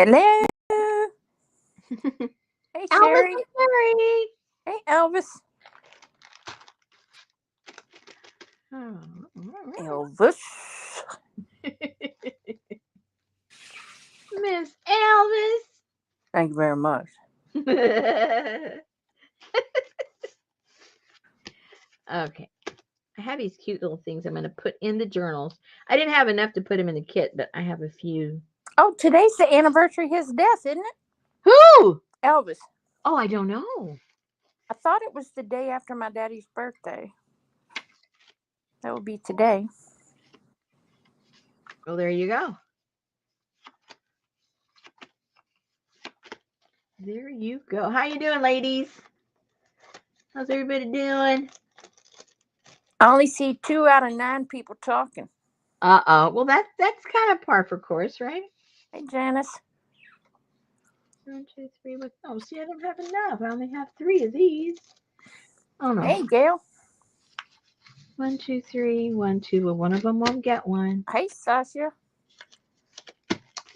Hello. Hey, Elvis Sherry. and Sherry. Hey, Elvis. Elvis. Miss Elvis. Thank you very much. Okay. I have these cute little things I'm going to put in the journals. I didn't have enough to put them in the kit, but I have a few. Oh, today's the anniversary of his death, isn't it? Who? Elvis. Oh, I don't know. I thought it was the day after my daddy's birthday. That would be today. Well, there you go. There you go. How you doing, ladies? How's everybody doing? I only see 2 out of 9 people talking. Well, that's kind of par for course, right? Hey, Janice. 1, 2, 3. Oh, see, I don't have enough. I only have 3 of these. Oh no. Hey, Gail. 1, 2, 3. 1, 2. Well, one of them won't get one. Hey, Sasha.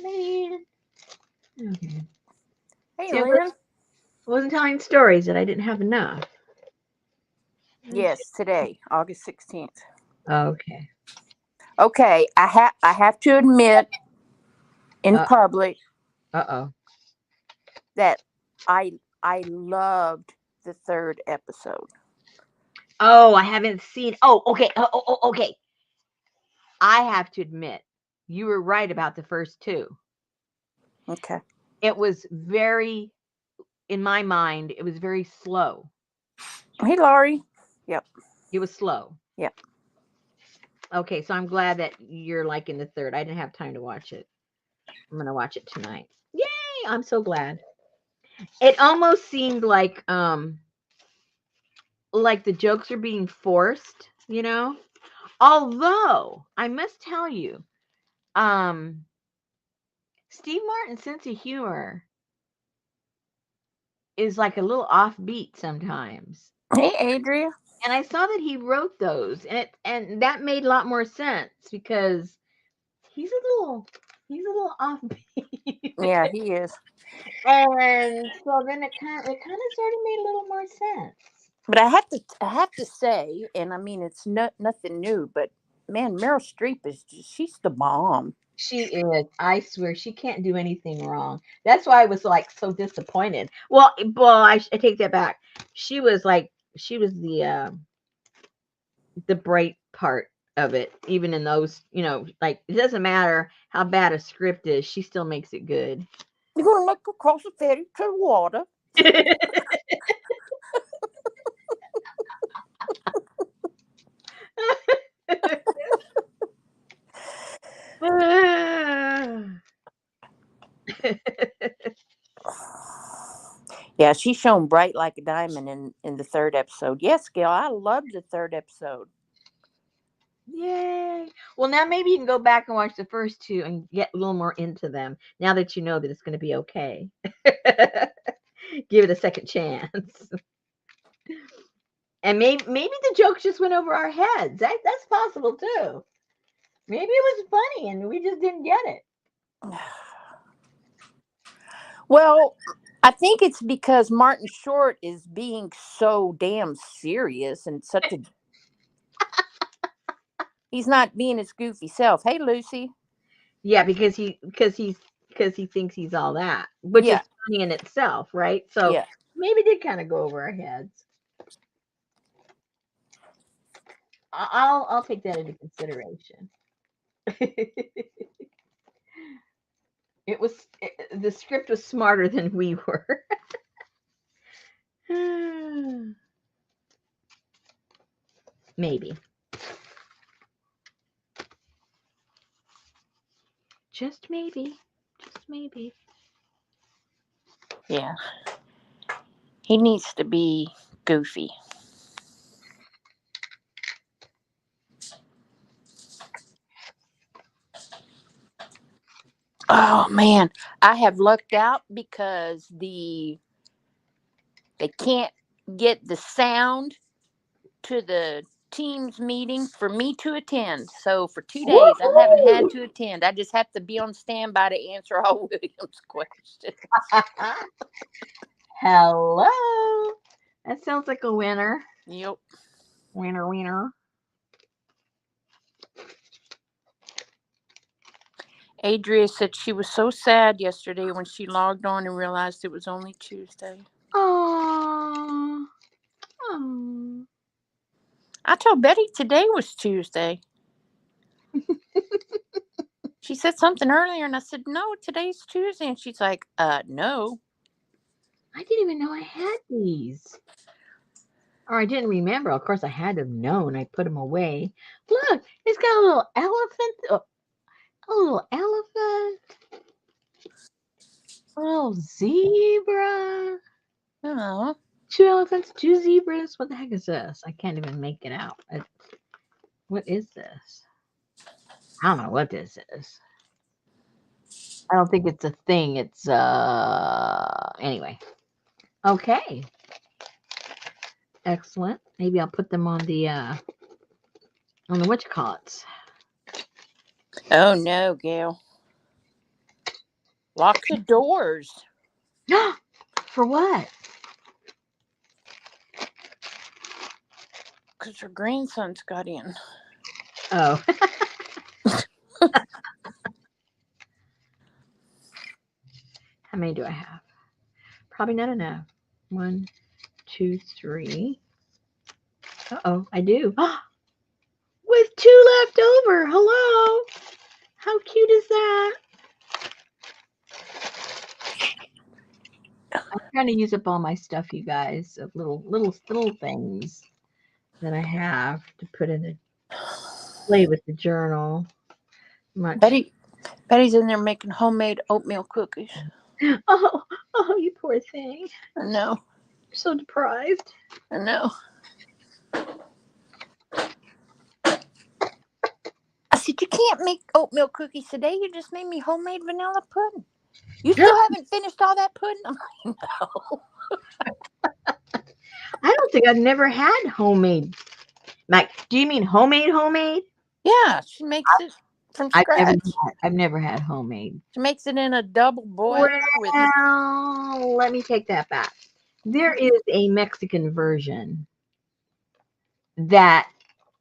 Man. Okay. Hey, See, I Lynn. wasn't telling stories that I didn't have enough. Yes, today, August 16th. Okay. Okay, I have to admit in public Uh-oh. that I loved the 3rd episode. Oh, I haven't seen. Oh, okay. Okay. I have to admit, you were right about the first 2. Okay. It was very, in my mind, it was very slow. Hey, Laurie. Yep. It was slow. Yep. Okay, so I'm glad that you're liking the 3rd. I didn't have time to watch it. I'm gonna watch it tonight. Yay! I'm so glad. It almost seemed like the jokes are being forced, you know? Although, I must tell you, Steve Martin's sense of humor is like a little offbeat sometimes. Hey, Adria. And I saw that he wrote those, and that made a lot more sense because he's a little offbeat. Yeah, he is. And so then it kind of sort of made a little more sense. But I have to say, and I mean it's nothing new, but man, Meryl Streep she's the bomb. She is. I swear she can't do anything wrong. That's why I was like so disappointed. Well, I take that back. She was the bright part of it, even in those, like it doesn't matter how bad a script is, she still makes it good. You're gonna look across the ferry to the water. Yeah, she shone bright like a diamond in the 3rd episode. Yes, Gail, I loved the 3rd episode. Yay. Well, now maybe you can go back and watch the first 2 and get a little more into them now that you know that it's going to be okay. Give it a second chance. And maybe the jokes just went over our heads. That's possible too. Maybe it was funny and we just didn't get it. Well, I think it's because Martin Short is being so damn serious and such a he's not being his goofy self. Hey, Lucy. Yeah, because he thinks he's all that, which is funny in itself, right? So maybe it did kind of go over our heads. I'll take that into consideration. The script was smarter than we were. Maybe. Just maybe. Just maybe. Yeah. He needs to be goofy. Oh man, I have lucked out because they can't get the sound to the Teams meeting for me to attend. So for 2 days, I haven't had to attend. I just have to be on standby to answer all William's questions. Hello. That sounds like a winner. Yep. Winner, winner. Adria said she was so sad yesterday when she logged on and realized it was only Tuesday. Oh. Oh. I told Betty today was Tuesday. She said something earlier, and I said, no, today's Tuesday. And she's like, no. I didn't even know I had these. Or I didn't remember. Of course, I had to have known. I put them away. Look, it's got a little elephant. A little elephant. A little zebra. Oh. 2 elephants, 2 zebras. What the heck is this? I can't even make it out. What is this? I don't know what this is. I don't think it's a thing. It's anyway. Okay. Excellent. Maybe I'll put them on the whatchamacallits. Oh, no, Gail. Lock the doors. For what? Because her grandson's got in. Oh. How many do I have? Probably not enough. 1, 2, 3. Uh-oh, I do. With 2 left over. Hello. How cute is that? I'm trying to use up all my stuff, you guys, of little things that I have to put in the play with the journal. Betty's in there making homemade oatmeal cookies. Oh, you poor thing. I know. You're so deprived. I know. I said, you can't make oatmeal cookies today. You just made me homemade vanilla pudding. You still haven't finished all that pudding? I'm like, no. I don't think I've never had homemade. Like, do you mean homemade? Yeah, she makes it from scratch. I've never had homemade. She makes it in a double boiler with. Well, let me take that back. There is a Mexican version that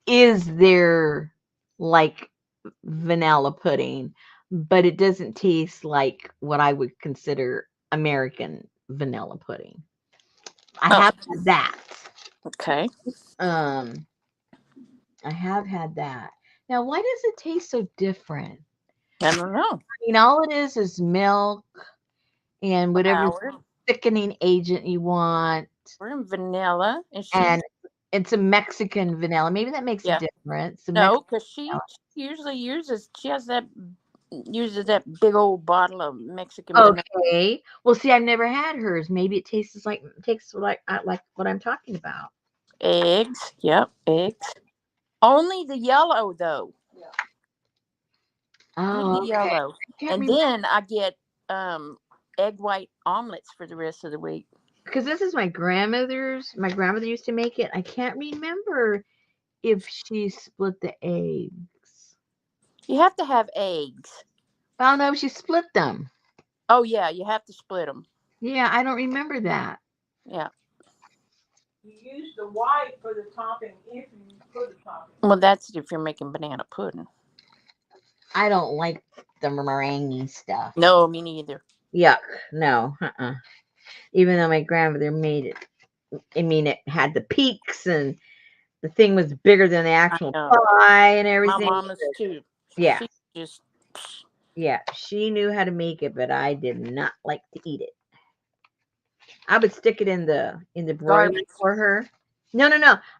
is their like vanilla pudding, but it doesn't taste like what I would consider American vanilla pudding. I have had that. Okay. I have had that. Now, why does it taste so different? I don't know. I mean, all it is milk and whatever thickening agent you want. We're in vanilla, and it's a Mexican vanilla. Maybe that makes a difference. No, because she usually uses that big old bottle of Mexican vanilla. Okay. Well, see, I've never had hers. Maybe it tastes like what I'm talking about. Eggs. Yep, eggs. Only the yellow though. Yeah. Oh, the yellow. And then I get egg white omelets for the rest of the week. Because this is my grandmother's. My grandmother used to make it. I can't remember if she split the eggs. You have to have eggs. I don't know if she split them. Oh, yeah, you have to split them. Yeah, I don't remember that. Yeah. You use the white for the topping if you put a topping. Well, that's if you're making banana pudding. I don't like the meringue stuff. No, me neither. Yuck. No. Even though my grandmother made it. I mean, it had the peaks and the thing was bigger than the actual pie and everything. My mama's too. Yeah. She just... Yeah, she knew how to make it, but I did not like to eat it. I would stick it in the broiler for her. No.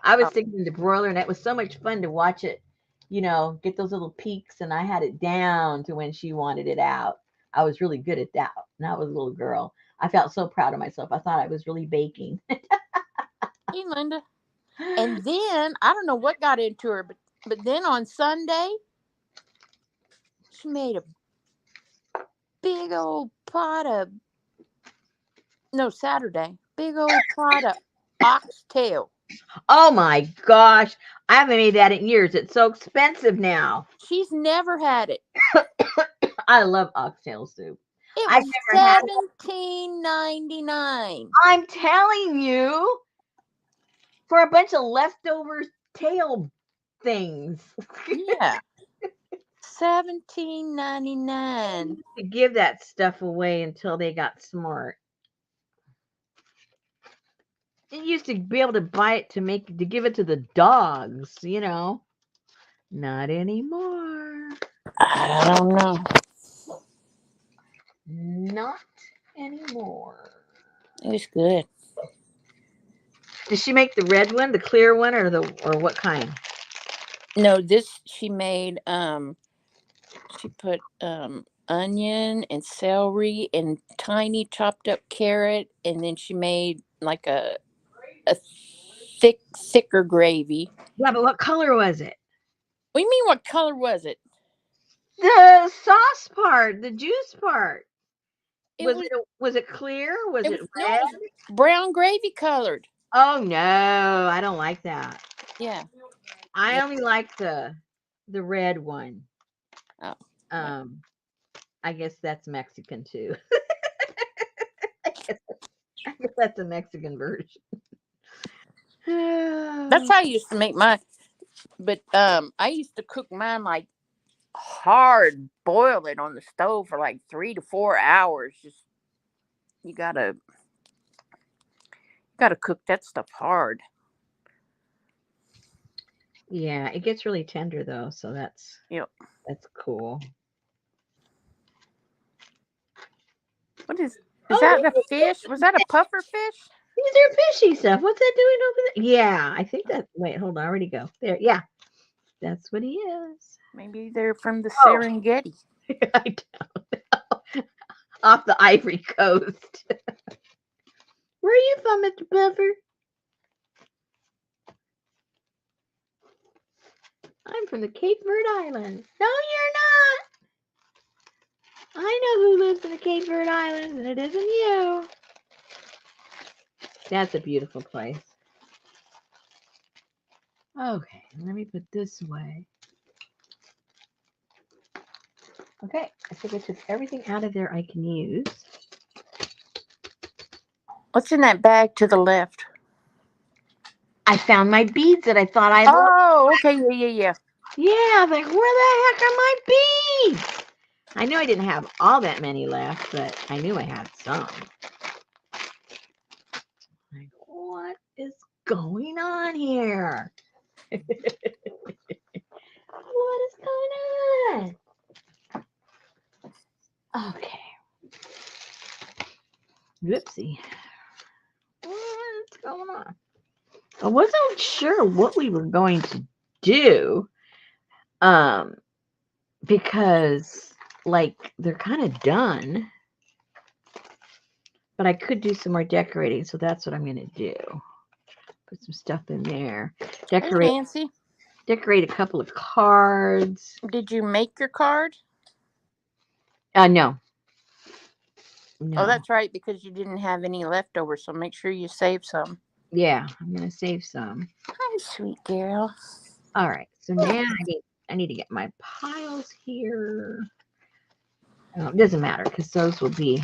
I would stick it in the broiler, and it was so much fun to watch it, get those little peaks, and I had it down to when she wanted it out. I was really good at that. And I was a little girl. I felt so proud of myself. I thought I was really baking. Hey, Linda. And then, I don't know what got into her, but then on Sunday, she made a big old pot of... No, Saturday. Big old pot of oxtail. Oh my gosh. I haven't made that in years. It's so expensive now. She's never had it. I love oxtail soup. It I've was never had it. $17.99. I'm telling you, for a bunch of leftover tail things. Yeah. $17.99. To give that stuff away until they got smart. You used to be able to buy it to give it to the dogs, you know. Not anymore. I don't know. Not anymore. It was good. Did she make the red one, the clear one, or what kind? No, this she made she put onion and celery and tiny chopped up carrot, and then she made like a thicker gravy. Yeah, but what color was it? What do you mean, what color was it? The sauce part, the juice part. It Was was it clear? Was it it was no, red? it was brown gravy colored. Oh no, I don't like that. Yeah. I Yeah. only like the red one. Oh. Um, I guess that's Mexican too. I guess that's a Mexican version. That's how I used to make mine. But I used to cook mine like hard, boil it on the stove for like 3 to 4 hours. Just you gotta cook that stuff hard. Yeah, it gets really tender though, so Yep. that's cool. What is Oh, that a fish? Was that a puffer fish? these are fishy stuff. What's that doing over there? Yeah, I think that. Wait, hold on. Where'd he go? There. Yeah, that's what he is. Maybe they're from the Oh, Serengeti. I don't know. Off the Ivory Coast. Where are you from, Mr. Puffer? I'm from the Cape Verde Islands. No, you're not. I know who lives in the Cape Verde Islands, and it isn't you. That's a beautiful place. Okay, let me put this away. Okay, I think I took everything out of there I can use. What's in that bag to the left? I found my beads that I thought I lost. Oh, okay, yeah. Yeah, I was like, where the heck are my beads? I knew I didn't have all that many left, but I knew I had some. Like, what is going on here? What is going on? Okay. Whoopsie. What's going on? I wasn't sure what we were going to do. Because like they're kind of done. But I could do some more decorating, so that's what I'm gonna do. Put some stuff in there. Hey, Decorate Nancy, a couple of cards. did you make your card? No. Oh, No. that's right, because you didn't have any leftovers, so make sure you save some. Yeah, I'm gonna save some. Hi, sweet girl. All right. So now I need to get my piles here. Oh, it doesn't matter because those will be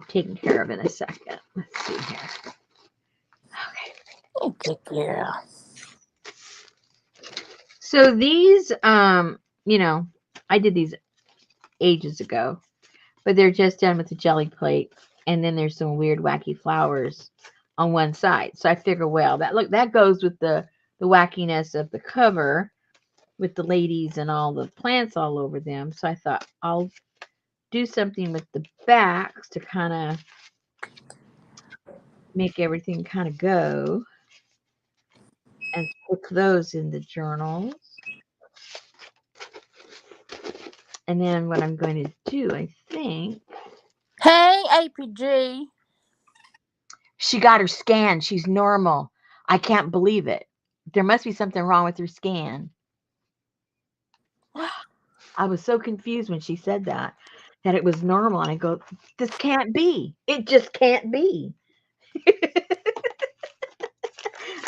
taken care of in a second. Let's see here. Okay. Oh, good girl. So these, I did these ages ago, but they're just done with the jelly plate, and then there's some weird, wacky flowers on one side. So I figure, well, that goes with the wackiness of the cover, with the ladies and all the plants all over them. So I thought I'll do something with the backs to kind of make everything kind of go, and stick those in the journals. And then what I'm going to do, I think. Hey, APG. She got her scan. She's normal. I can't believe it. There must be something wrong with her scan. I was so confused when she said that. that it was normal. And I go, this can't be. It just can't be.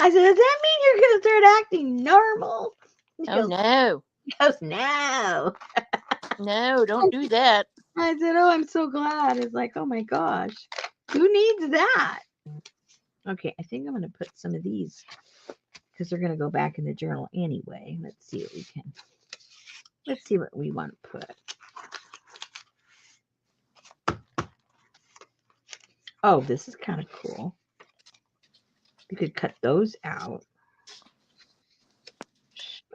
I said, does that mean you're going to start acting normal? Oh, no. He goes, no. No, don't do that. I said, oh, I'm so glad. It's like, oh my gosh, who needs that? Okay, I think I'm going to put some of these because they're going to go back in the journal anyway. Let's see what we can. Let's see what we want to put. Oh, this is kind of cool. You could cut those out.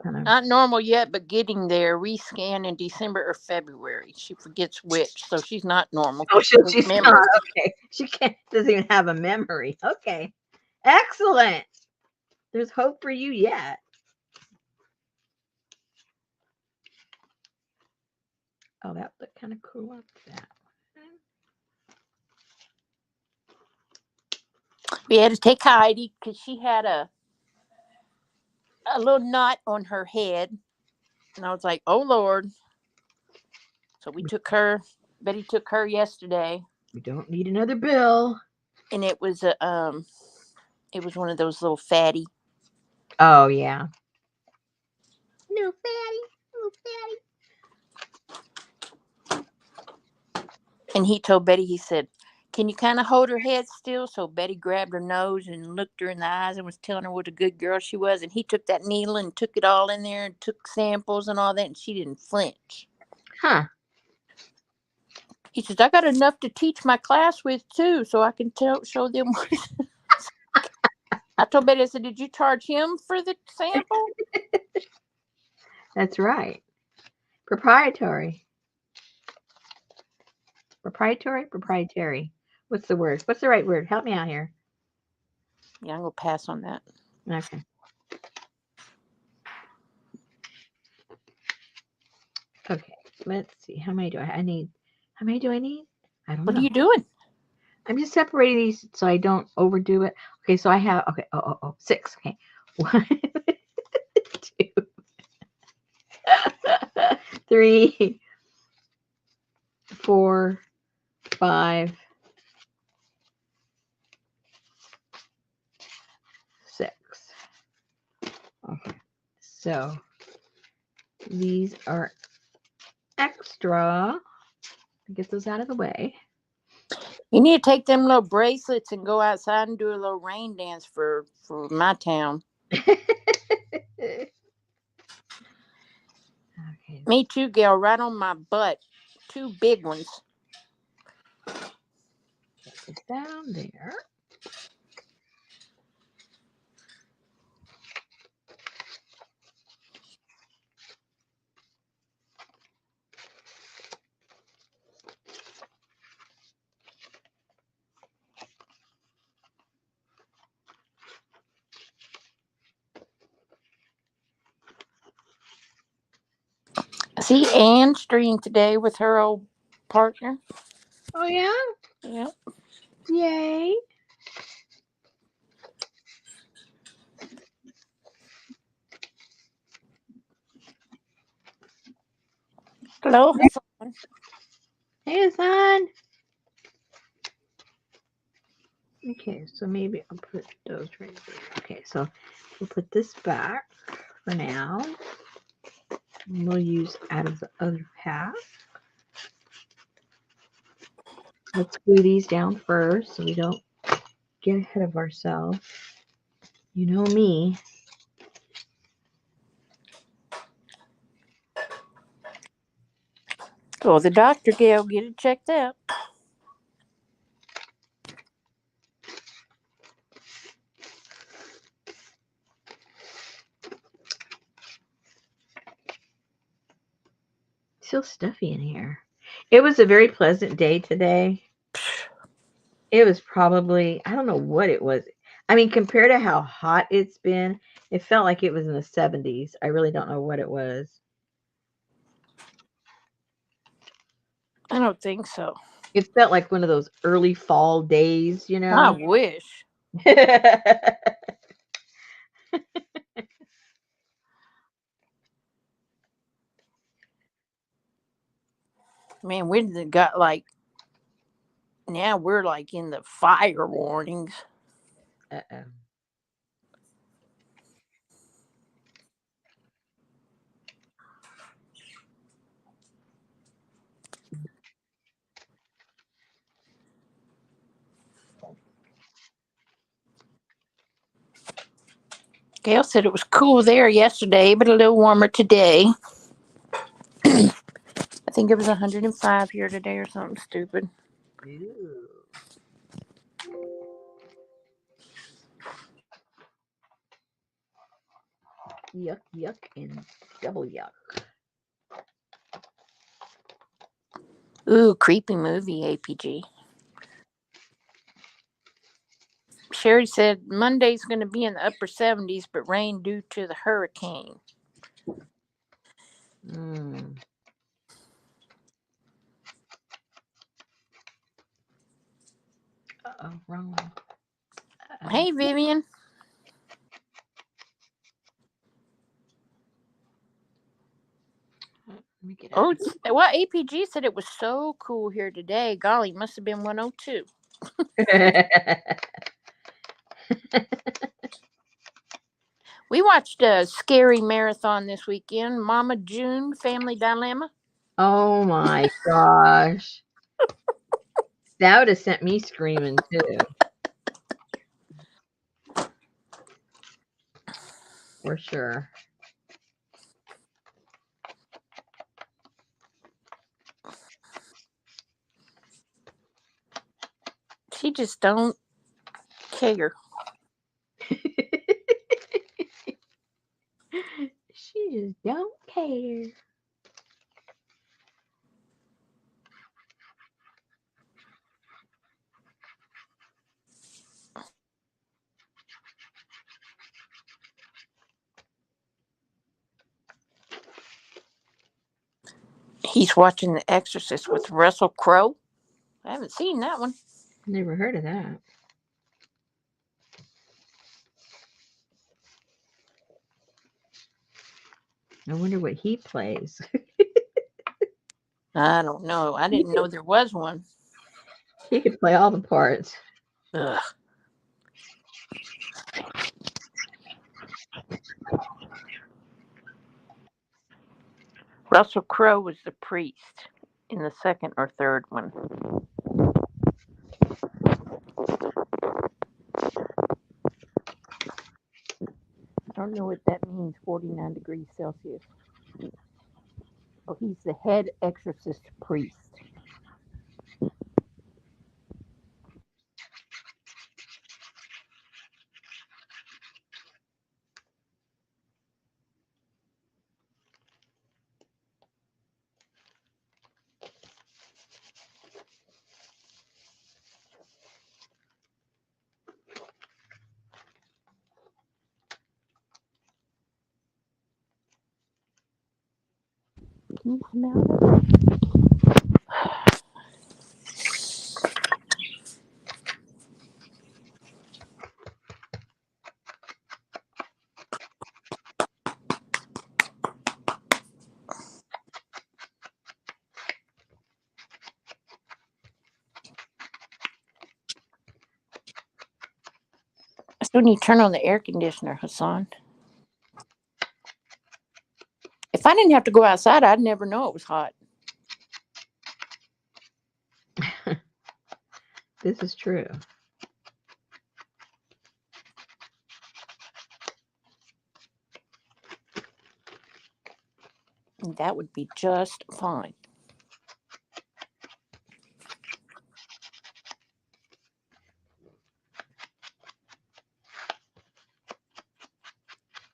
Kind of. Not normal yet, but getting there. Rescan in December or February. She forgets which, so she's not normal. Oh, She's she's remember. not. Okay. She doesn't even have a memory. Okay. Excellent. There's hope for you yet. Oh, that looked kind of cool up that. We had to take Heidi because she had a little knot on her head. And I was like, oh, Lord. So we took her. Betty took her yesterday. We don't need another bill. And it was one of those little fatty. Oh, yeah. Little fatty. And he told Betty, he said, can you kind of hold her head still? So Betty grabbed her nose and looked her in the eyes and was telling her what a good girl she was. And he took that needle and took it all in there and took samples and all that. And she didn't flinch. Huh. He says, I got enough to teach my class with, too, so I can show them. I told Betty, I said, did you charge him for the sample? That's right. Proprietary. Proprietary. What's the word? What's the right word? Help me out here. Yeah, I'm going to pass on that. Okay. Okay. Let's see. How many do I need? How many do I need? I don't know. What are you doing? I'm just separating these so I don't overdo it. Okay, so I have, okay, 6. Okay. 1, 2, 3, 4, 5, 6. Okay. So these are extra. Get those out of the way. You need to take them little bracelets and go outside and do a little rain dance for my town. Okay. Me too, Gail, right on my butt. 2 big ones. Put this down there. See Ann stringing today with her old partner. Oh, yeah? Yep. Yay. Hello, Hassan. Hey, Hassan. Okay, so maybe I'll put those right there. Okay, so we'll put this back for now. And we'll use out of the other pack. Let's glue these down first so we don't get ahead of ourselves. You know me. Oh, the doctor, Gail, get it checked out. So stuffy in here. It was a very pleasant day today. It was probably, I don't know what it was. I mean, compared to how hot it's been, it felt like it was in the 70s. I really don't know what it was. I don't think so. It felt like one of those early fall days, you know? I wish. Man, we got like, now we're like in the fire warnings. Uh-oh. Gail said it was cool there yesterday, but a little warmer today. I think it was 105 here today or something stupid. Ew. Yuck, yuck, and double yuck. Ooh, creepy movie, APG. Sherry said Monday's going to be in the upper 70s, but rain due to the hurricane. Mm. Uh-oh, wrong one. Uh-oh. Hey, Vivian. Let me get Oh, out. well, APG said it was so cool here today. Golly, must have been 102. We watched a scary marathon this weekend. Mama June, Family Dilemma. Oh my gosh. That would have sent me screaming too. For sure. She just don't care. She just don't care. He's watching The Exorcist with Russell Crowe. I haven't seen that one. Never heard of that. I wonder what he plays. I don't know. I didn't know there was one. He could play all the parts. Ugh. Russell Crowe was the priest in the second or third one. I don't know what that means, 49 degrees Celsius. Oh, he's the head exorcist priest. Can you smell it? That's when you turn on the air conditioner, Hassan. If I didn't have to go outside, I'd never know it was hot. This is true. That would be just fine.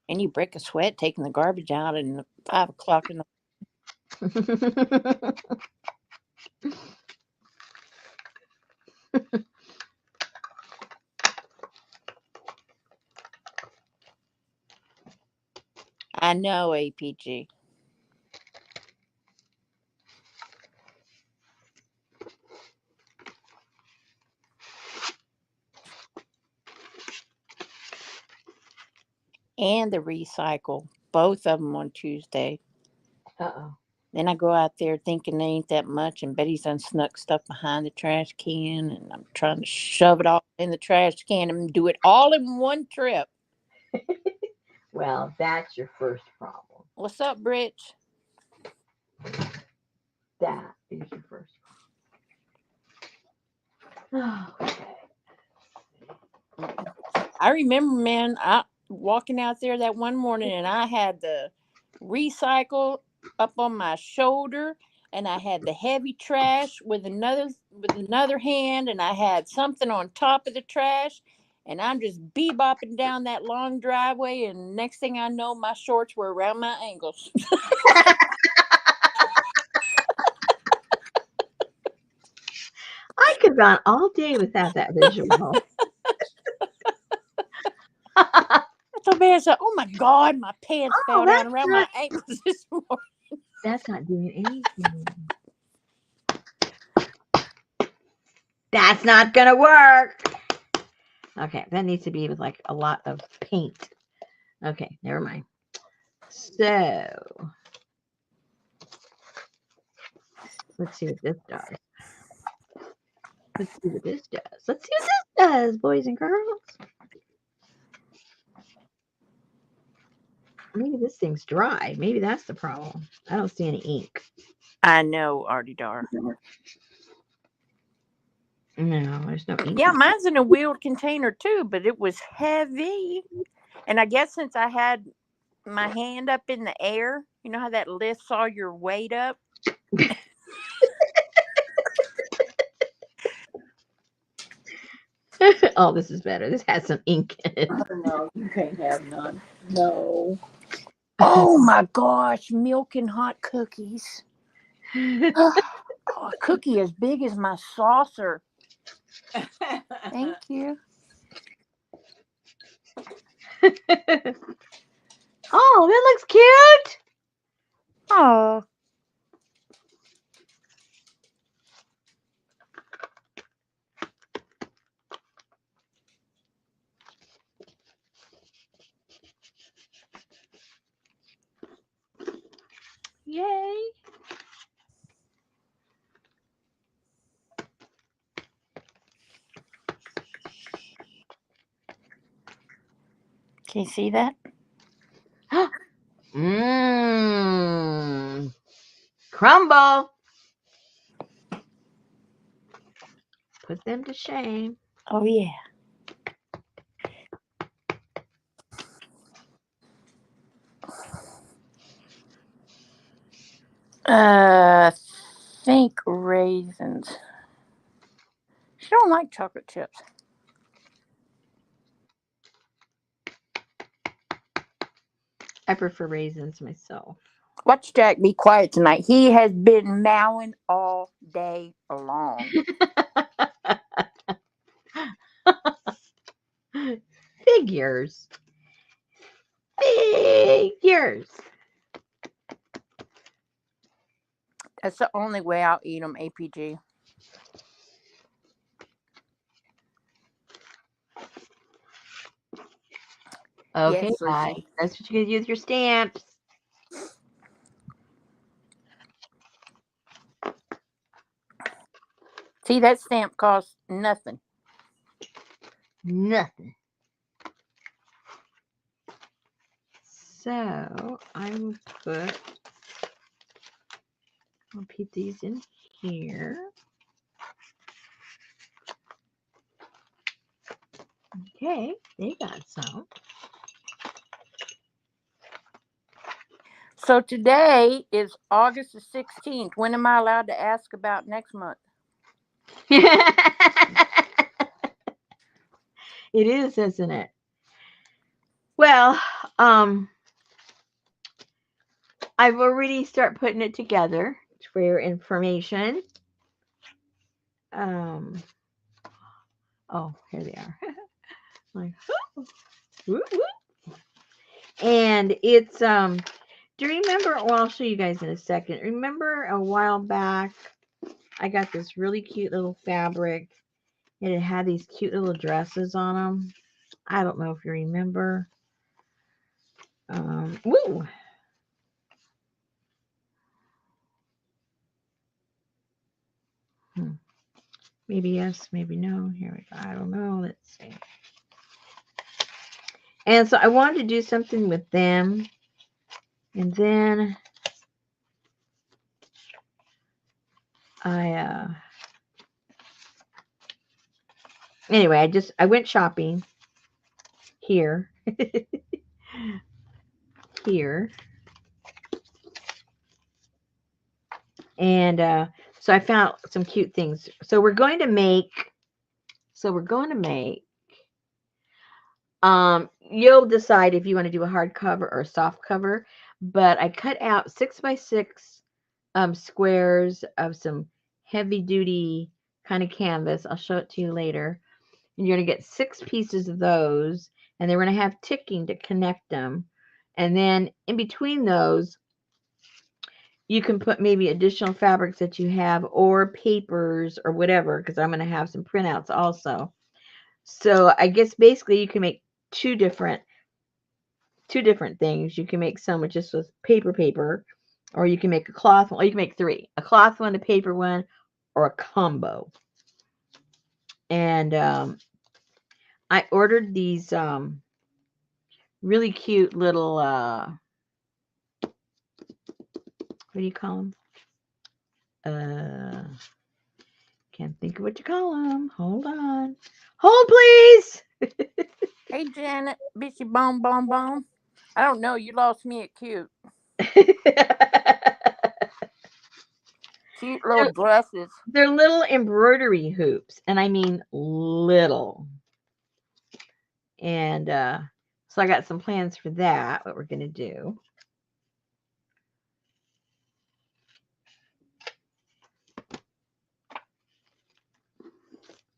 And you break a sweat taking the garbage out at 5 o'clock in the I know, APG. And the recycle. Both of them on Tuesday. Uh-oh. Then I go out there thinking they ain't that much, and Betty's done snuck stuff behind the trash can, and I'm trying to shove it all in the trash can and do it all in one trip. Well, that's your first problem. What's up, Britch? That is your first problem. Okay. I remember, man, I walking out there that one morning, and I had the recycle up on my shoulder, and I had the heavy trash with another hand, and I had something on top of the trash, and I'm just bebopping down that long driveway, and next thing I know, my shorts were around my ankles. I could run all day without that visual. So bad, I said, "Oh my God, my pants fell down around my not, ankles this morning." that's not doing anything. That's not gonna work. Okay, that needs to be with like a lot of paint. Okay, never mind. So let's see what this does. Let's see what this does. Let's see what this does, boys and girls. Maybe this thing's dry. Maybe that's the problem. I don't see any ink. I know, Artie Dar. No, there's no ink. Yeah, mine's in a wheeled container too, but it was heavy. And I guess since I had my hand up in the air, you know how that lifts all your weight up? Oh, this is better. This has some ink in it. No, you can't have none. No. Oh my gosh, milk and hot cookies. Oh, a cookie as big as my saucer. Thank you. Oh, that looks cute. Oh. Yay. Can you see that? Mmm. Crumble. Put them to shame. Oh yeah. Think raisins. She don't like chocolate chips. I prefer raisins myself. Watch Jack be quiet tonight. He has been mowing all day long. Figures. Figures. That's the only way I'll eat them, APG. Okay, Yes, guys. Lucy. That's what you're going to do with your stamps. See, that stamp costs nothing. Nothing. So I will I'll put these in here. Okay, they got some. So today is August the 16th. When am I allowed to ask about next month? It is, isn't it? Well, I've already started putting it together for your information. Oh, here they are. Like, whoop, whoop. And it's do you remember? Well, I'll show you guys in a second. Remember a while back, I got this really cute little fabric, and it had these cute little dresses on them. I don't know if you remember. Woo! Maybe yes, maybe no. Here we go. I don't know. Let's see. And so I wanted to do something with them. And then anyway, I went shopping here. Here. And so I found some cute things. So we're going to make you'll decide if you want to do a hardcover or a soft cover, but I cut out 6x6 squares of some heavy duty kind of canvas. I'll show it to you later. And you're going to get 6 pieces of those, and they're going to have ticking to connect them. And then in between those, you can put maybe additional fabrics that you have or papers or whatever, because I'm going to have some printouts also. So I guess basically you can make two different things. You can make some with just with paper, or you can make a cloth one, or you can make 3. A cloth one, a paper one, or a combo. And I ordered these really cute little what do you call them? Can't think of what you call them. Hold on. Hold, please. Hey, Janet, bitchy bone, bone, bone. I don't know. You lost me at cute. Cute little dresses. They're little embroidery hoops, and I mean little. And so I got some plans for that, what we're going to do.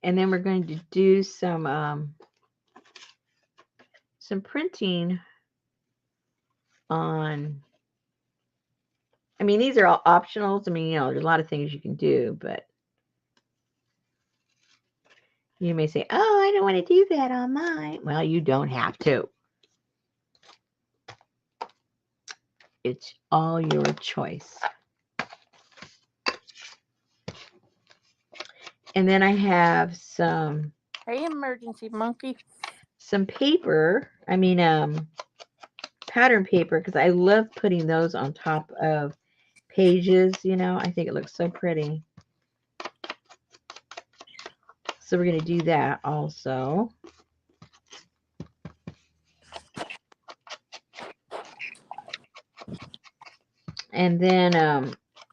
And then we're going to do some printing on, I mean, these are all optionals. I mean, you know, there's a lot of things you can do, but you may say, oh, I don't want to do that on mine. Well, you don't have to. It's all your choice. And then I have some. Hey, emergency monkey. Some paper. I mean, pattern paper, because I love putting those on top of pages. You know, I think it looks so pretty. So we're going to do that also. And then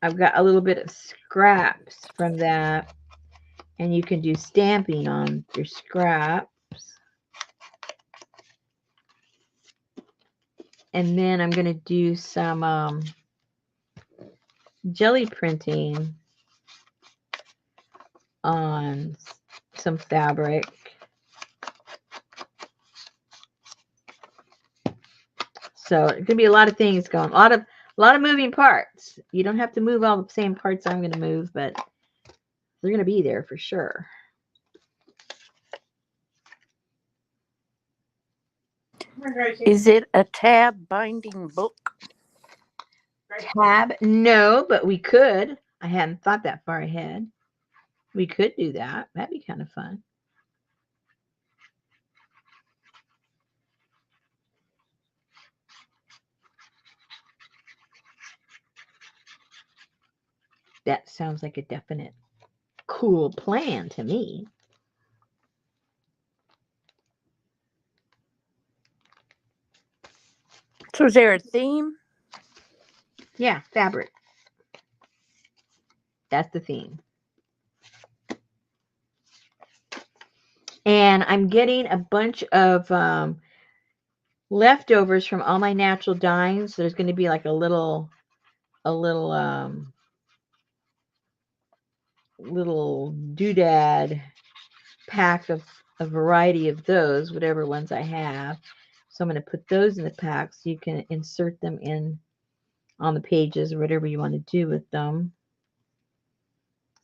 I've got a little bit of scraps from that. And you can do stamping on your scraps. And then I'm going to do some jelly printing on some fabric. So it could be a lot of things going, a lot of moving parts. You don't have to move all the same parts I'm going to move, but they're going to be there for sure. Is it a tab binding book? Tab? No, but we could. I hadn't thought that far ahead. We could do that. That'd be kind of fun. That sounds like a definite cool plan to me. So is there a theme? Yeah, fabric. That's the theme. And I'm getting a bunch of leftovers from all my natural dyes. So there's going to be like a little doodad pack of a variety of those, whatever ones I have. So I'm going to put those in the pack so you can insert them in on the pages or whatever you want to do with them.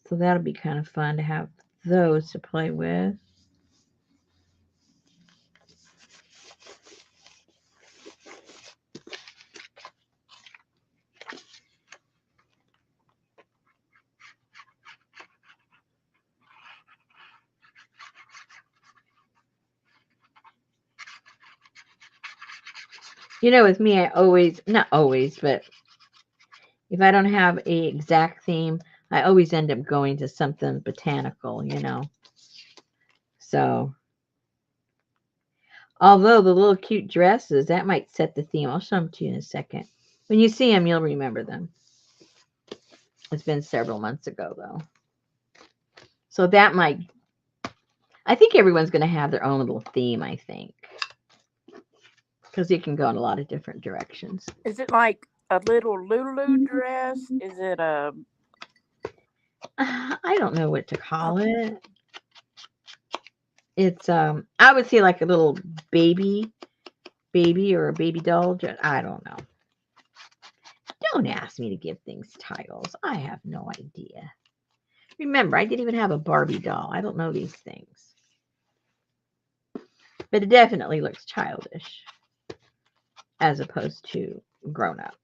So that'll be kind of fun to have those to play with. You know, with me, I always, not always, but if I don't have a exact theme, I always end up going to something botanical, you know. So, although the little cute dresses, that might set the theme. I'll show them to you in a second. When you see them, you'll remember them. It's been several months ago, though. So that might, I think everyone's going to have their own little theme, I think. Because it can go in a lot of different directions. Is it like a little Lulu dress? Is it a? I don't know what to call it. It's I would say like a little baby or a baby doll dress. I don't know. Don't ask me to give things titles. I have no idea. Remember, I didn't even have a Barbie doll. I don't know these things. But it definitely looks childish as opposed to grown up.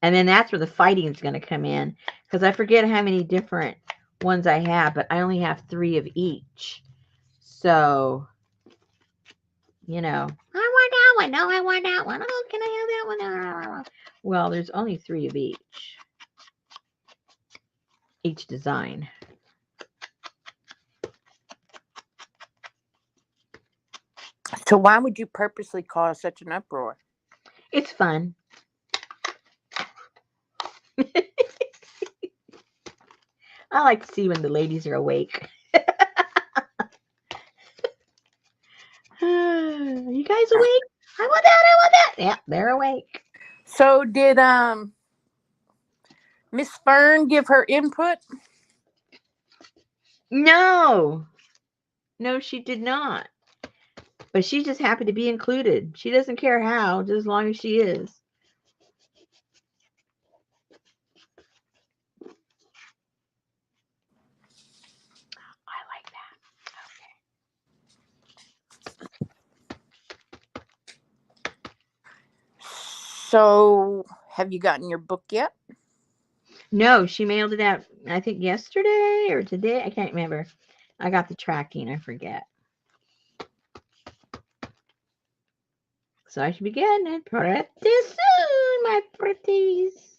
And then that's where the fighting is going to come in. Because I forget how many different ones I have, but I only have 3 of each. So, you know, I want that one. No, I want that one. Oh, can I have that one? Well, there's only 3 of each design. So why would you purposely cause such an uproar? It's fun. I like to see when the ladies are awake. Are you guys awake? I want that. I want that. Yeah, they're awake. So did Miss Fern give her input? No, she did not. But she just happened to be included. She doesn't care how, just as long as she is. I like that. Okay. So have you gotten your book yet? No, she mailed it out, I think yesterday or today. I can't remember. I got the tracking. I forget. So I should be getting it pretty soon, my pretties.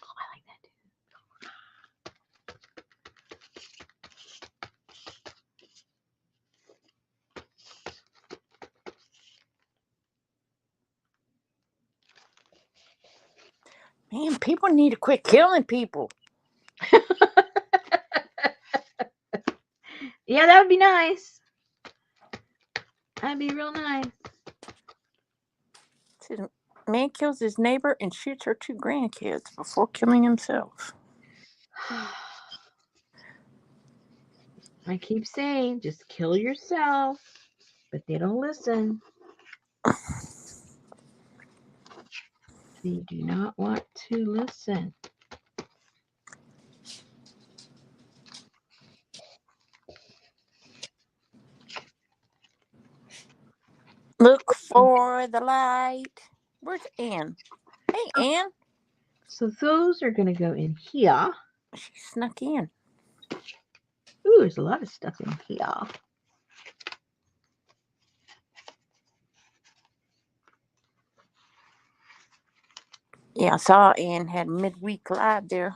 Oh, I like that too. Man, people need to quit killing people. Yeah, that would be nice. That'd be real nice. Man kills his neighbor and shoots her 2 grandkids before killing himself. I keep saying, just kill yourself, but they don't listen. They do not want to listen. Look for the light. Where's Ann? Hey, Ann. So those are going to go in here. She snuck in. Ooh, there's a lot of stuff in here. Yeah, I saw Ann had midweek live there.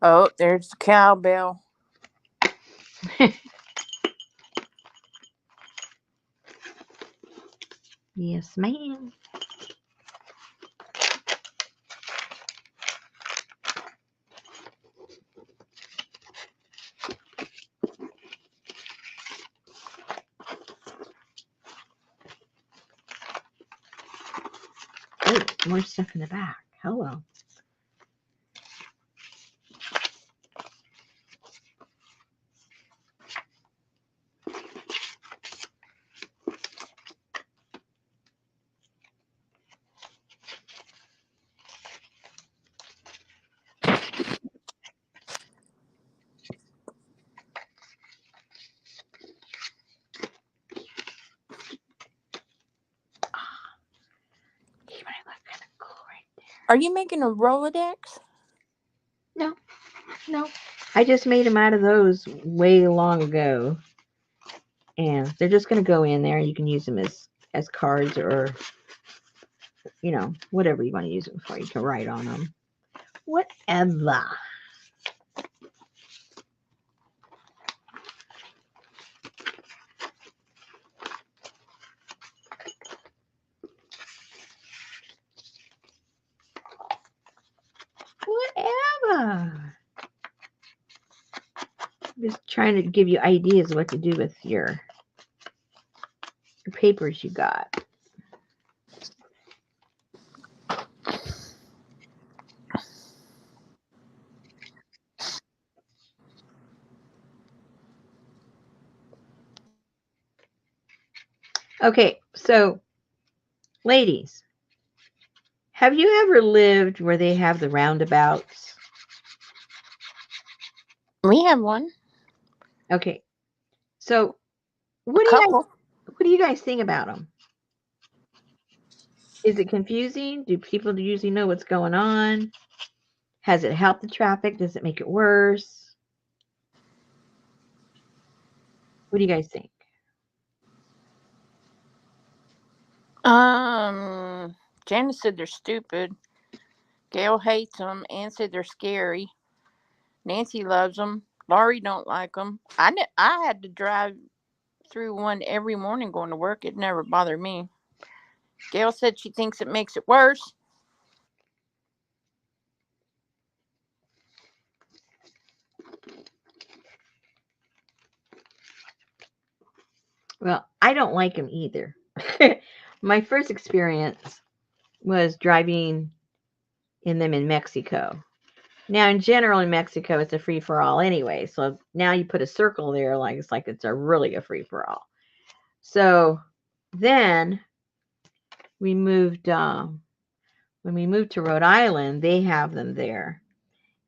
Oh, there's the cowbell. Yes, ma'am. Oh, more stuff in the back. Hello. Even I Are you making a Rolodex? No, no. I just made them out of those way long ago. And they're just going to go in there. You can use them as cards or, whatever you want to use them for. You can write on them. Whatever. Whatever. I'm just trying to give you ideas of what to do with your papers you got. Okay, so ladies, have you ever lived where they have the roundabouts? We have one. Okay, so A what couple. do you guys think about them? Is it confusing? Do people usually know what's going on? Has it helped the traffic? Does it make it worse? What do you guys think? Janice said they're stupid. Gail hates them. Ann said they're scary. Nancy loves them. Laurie don't like them. I had to drive through one every morning going to work. It never bothered me. Gail said she thinks it makes it worse. Well, I don't like them either. My first experience was driving in them in Mexico. Now, in general, in Mexico, it's a free for all anyway. So now you put a circle there, like it's really a free for all. So then we moved. When we moved to Rhode Island, they have them there.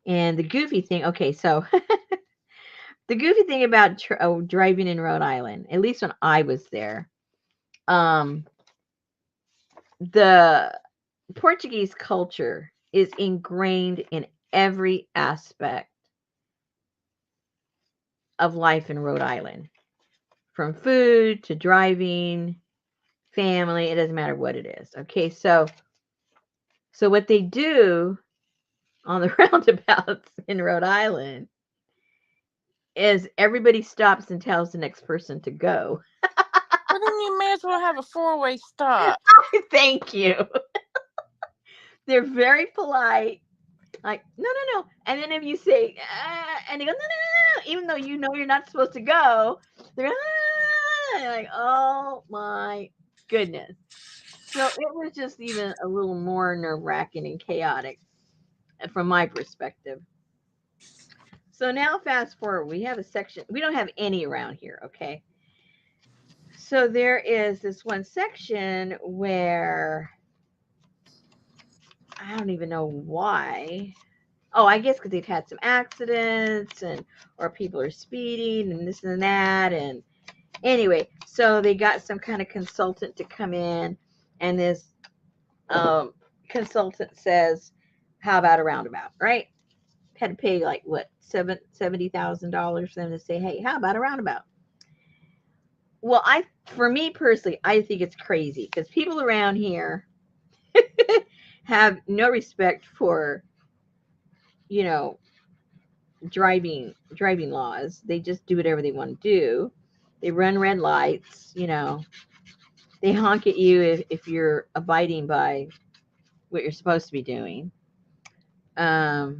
And the goofy thing. Okay, so the goofy thing about driving in Rhode Island, at least when I was there, the Portuguese culture is ingrained in every aspect of life in Rhode Island, from food to driving, family. It doesn't matter what it is. Okay, so what they do on the roundabouts in Rhode Island is everybody stops and tells the next person to go. Well, then you may as well have a four-way stop. Thank you. They're very polite. Like, no, no, no. And then if you say, and they go, no, no, no, no, even though you know you're not supposed to go, they're like, oh my goodness. So it was just even a little more nerve-wracking and chaotic from my perspective. So now fast forward, we have a section. We don't have any around here, okay? So there is this one section where I don't even know why. Oh, I guess because they've had some accidents or people are speeding and this and that. And anyway, so they got some kind of consultant to come in, and this consultant says, how about a roundabout, right? Had to pay like what, $70,000 for them to say, hey, how about a roundabout? Well, for me personally, I think it's crazy because people around here have no respect for, driving laws. They just do whatever they want to do. They run red lights, They honk at you if you're abiding by what you're supposed to be doing. Yeah,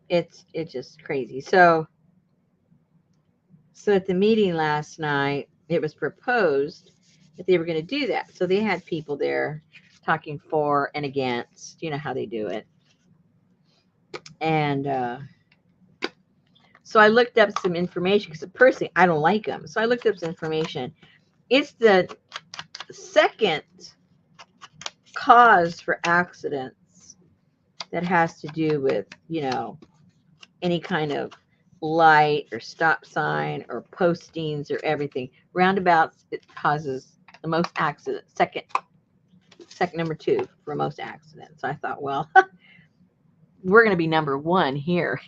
it's just crazy. So at the meeting last night, it was proposed that they were going to do that. So they had people there talking for and against, how they do it. And so I looked up some information because personally I don't like them. So I looked up some information. It's the second cause for accidents that has to do with, any kind of light or stop sign or postings or everything. Roundabouts, it causes the most accidents. Second number 2 for most accidents. So I thought, well, we're going to be number 1 here.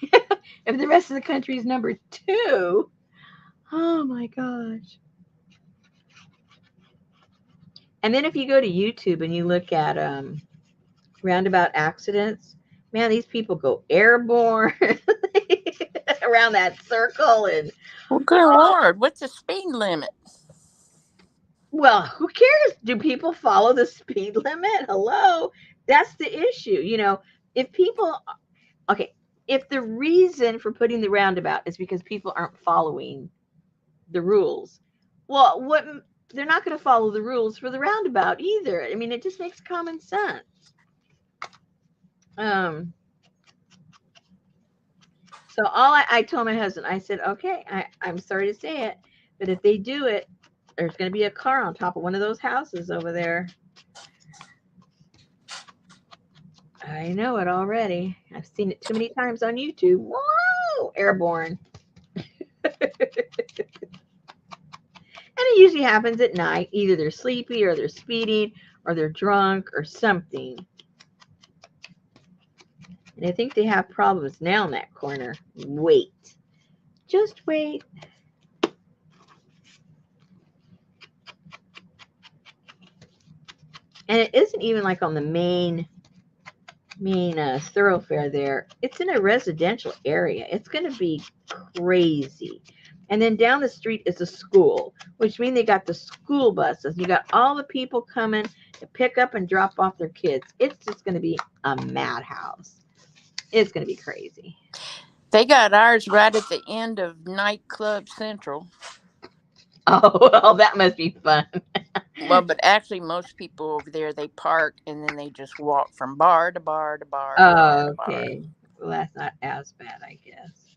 If the rest of the country is number 2, oh my gosh. And then if you go to YouTube and you look at roundabout accidents, man, these people go airborne around that circle. And Well, good Lord, what's the speed limit? well, who cares? Do people follow the speed limit? Hello, that's the issue. If people, okay, if the reason for putting the roundabout is because people aren't following the rules, well, they're not going to follow the rules for the roundabout either. I mean, it just makes common sense. So I told my husband, I said, okay, I'm sorry to say it, but if they do it, there's going to be a car on top of one of those houses over there. I know it already. I've seen it too many times on YouTube. Whoa, airborne. And it usually happens at night. Either they're sleepy or they're speeding or they're drunk or something. And I think they have problems now in that corner. Wait. Just wait. And it isn't even like on the main thoroughfare there. It's in a residential area. It's going to be crazy. And then down the street is a school, which means they got the school buses. You got all the people coming to pick up and drop off their kids. It's just going to be a madhouse. It's going to be crazy. They got ours right at the end of Nightclub Central. Oh, well, that must be fun. Well, but actually, most people over there, they park and then they just walk from bar to bar to bar. To Oh, bar to bar. okay. Well, that's not as bad, I guess.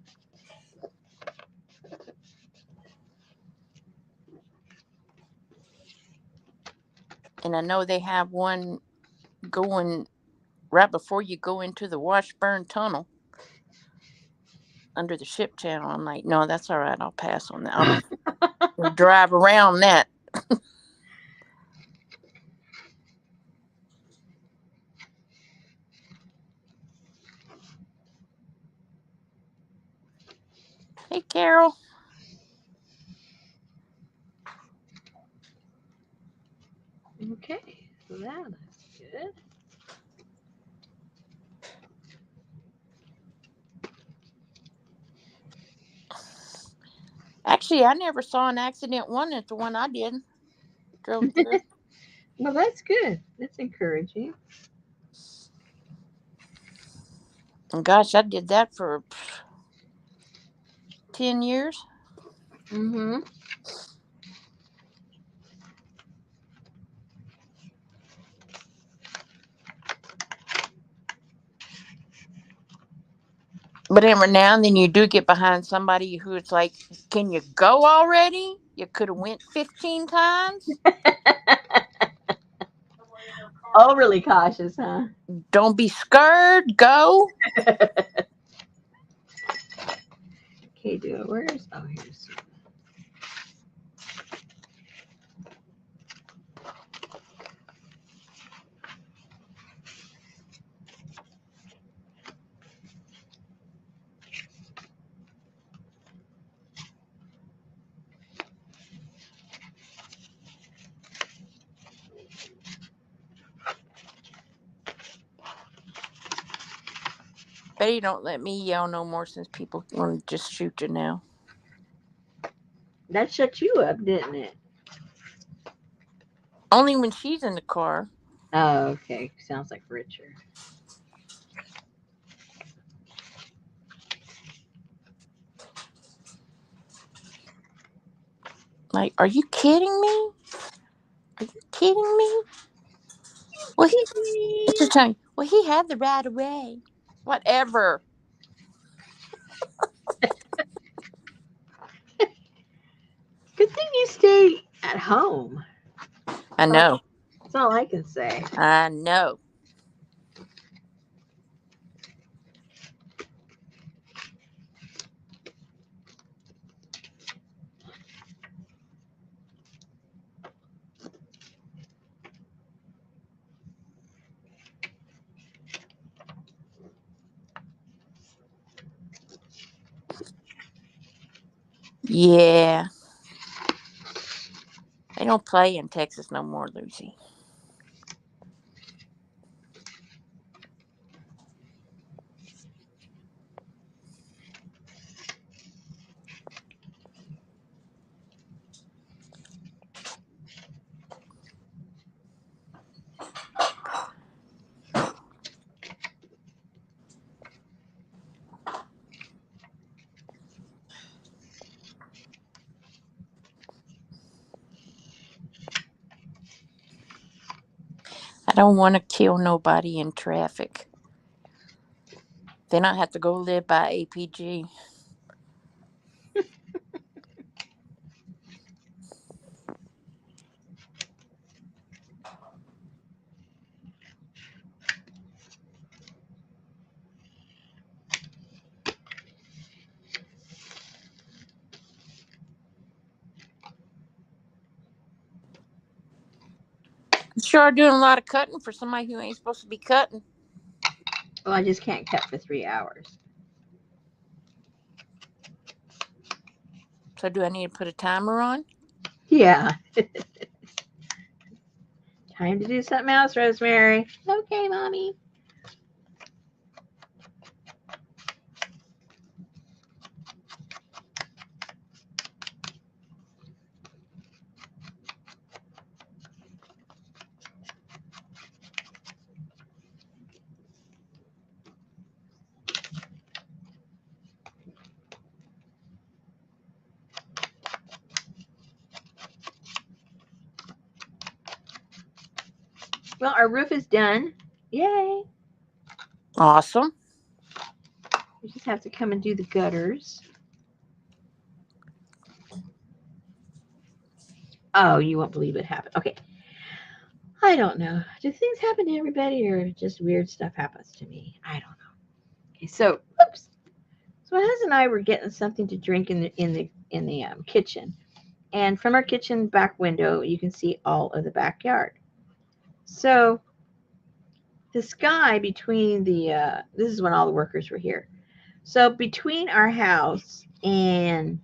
And I know they have one going right before you go into the Washburn Tunnel under the ship channel. I'm like, no, that's all right. I'll pass on that. I'll drive around that. Hey, Carol. Okay, so that's good. Actually, I never saw an accident one at the one I did. Drove through. Well, that's good. That's encouraging. And gosh, I did that for 10 years. Mm-hmm. But every now and then you do get behind somebody who it's like, can you go already? You could have went 15 times. Overly cautious, huh? Don't be scared. Go. Okay, do it. Where's? Oh, here's. Betty don't let me yell no more since people want to just shoot you now. That shut you up, didn't it? Only when she's in the car. Oh, okay. Sounds like Richard. Like, are you kidding me? Are you kidding me? Well, it's just telling you, well, he had the right of way. Whatever. Good thing you stay at home. I know. That's all I can say. I know. Yeah. They don't play in Texas no more, Lucy. I don't want to kill nobody in traffic. Then I have to go live by APG. You sure are doing a lot of cutting for somebody who ain't supposed to be cutting. Well, I just can't cut for 3 hours. So do I need to put a timer on? Yeah. Time to do something else, Rosemary. Okay, Mommy. Well, our roof is done. Yay. Awesome. We just have to come and do the gutters. Oh, you won't believe what happened. Okay. I don't know. Do things happen to everybody or just weird stuff happens to me? I don't know. Okay, so, oops. So my husband and I were getting something to drink in the kitchen. And from our kitchen back window, you can see all of the backyard. So the sky between this is when all the workers were here. So between our house and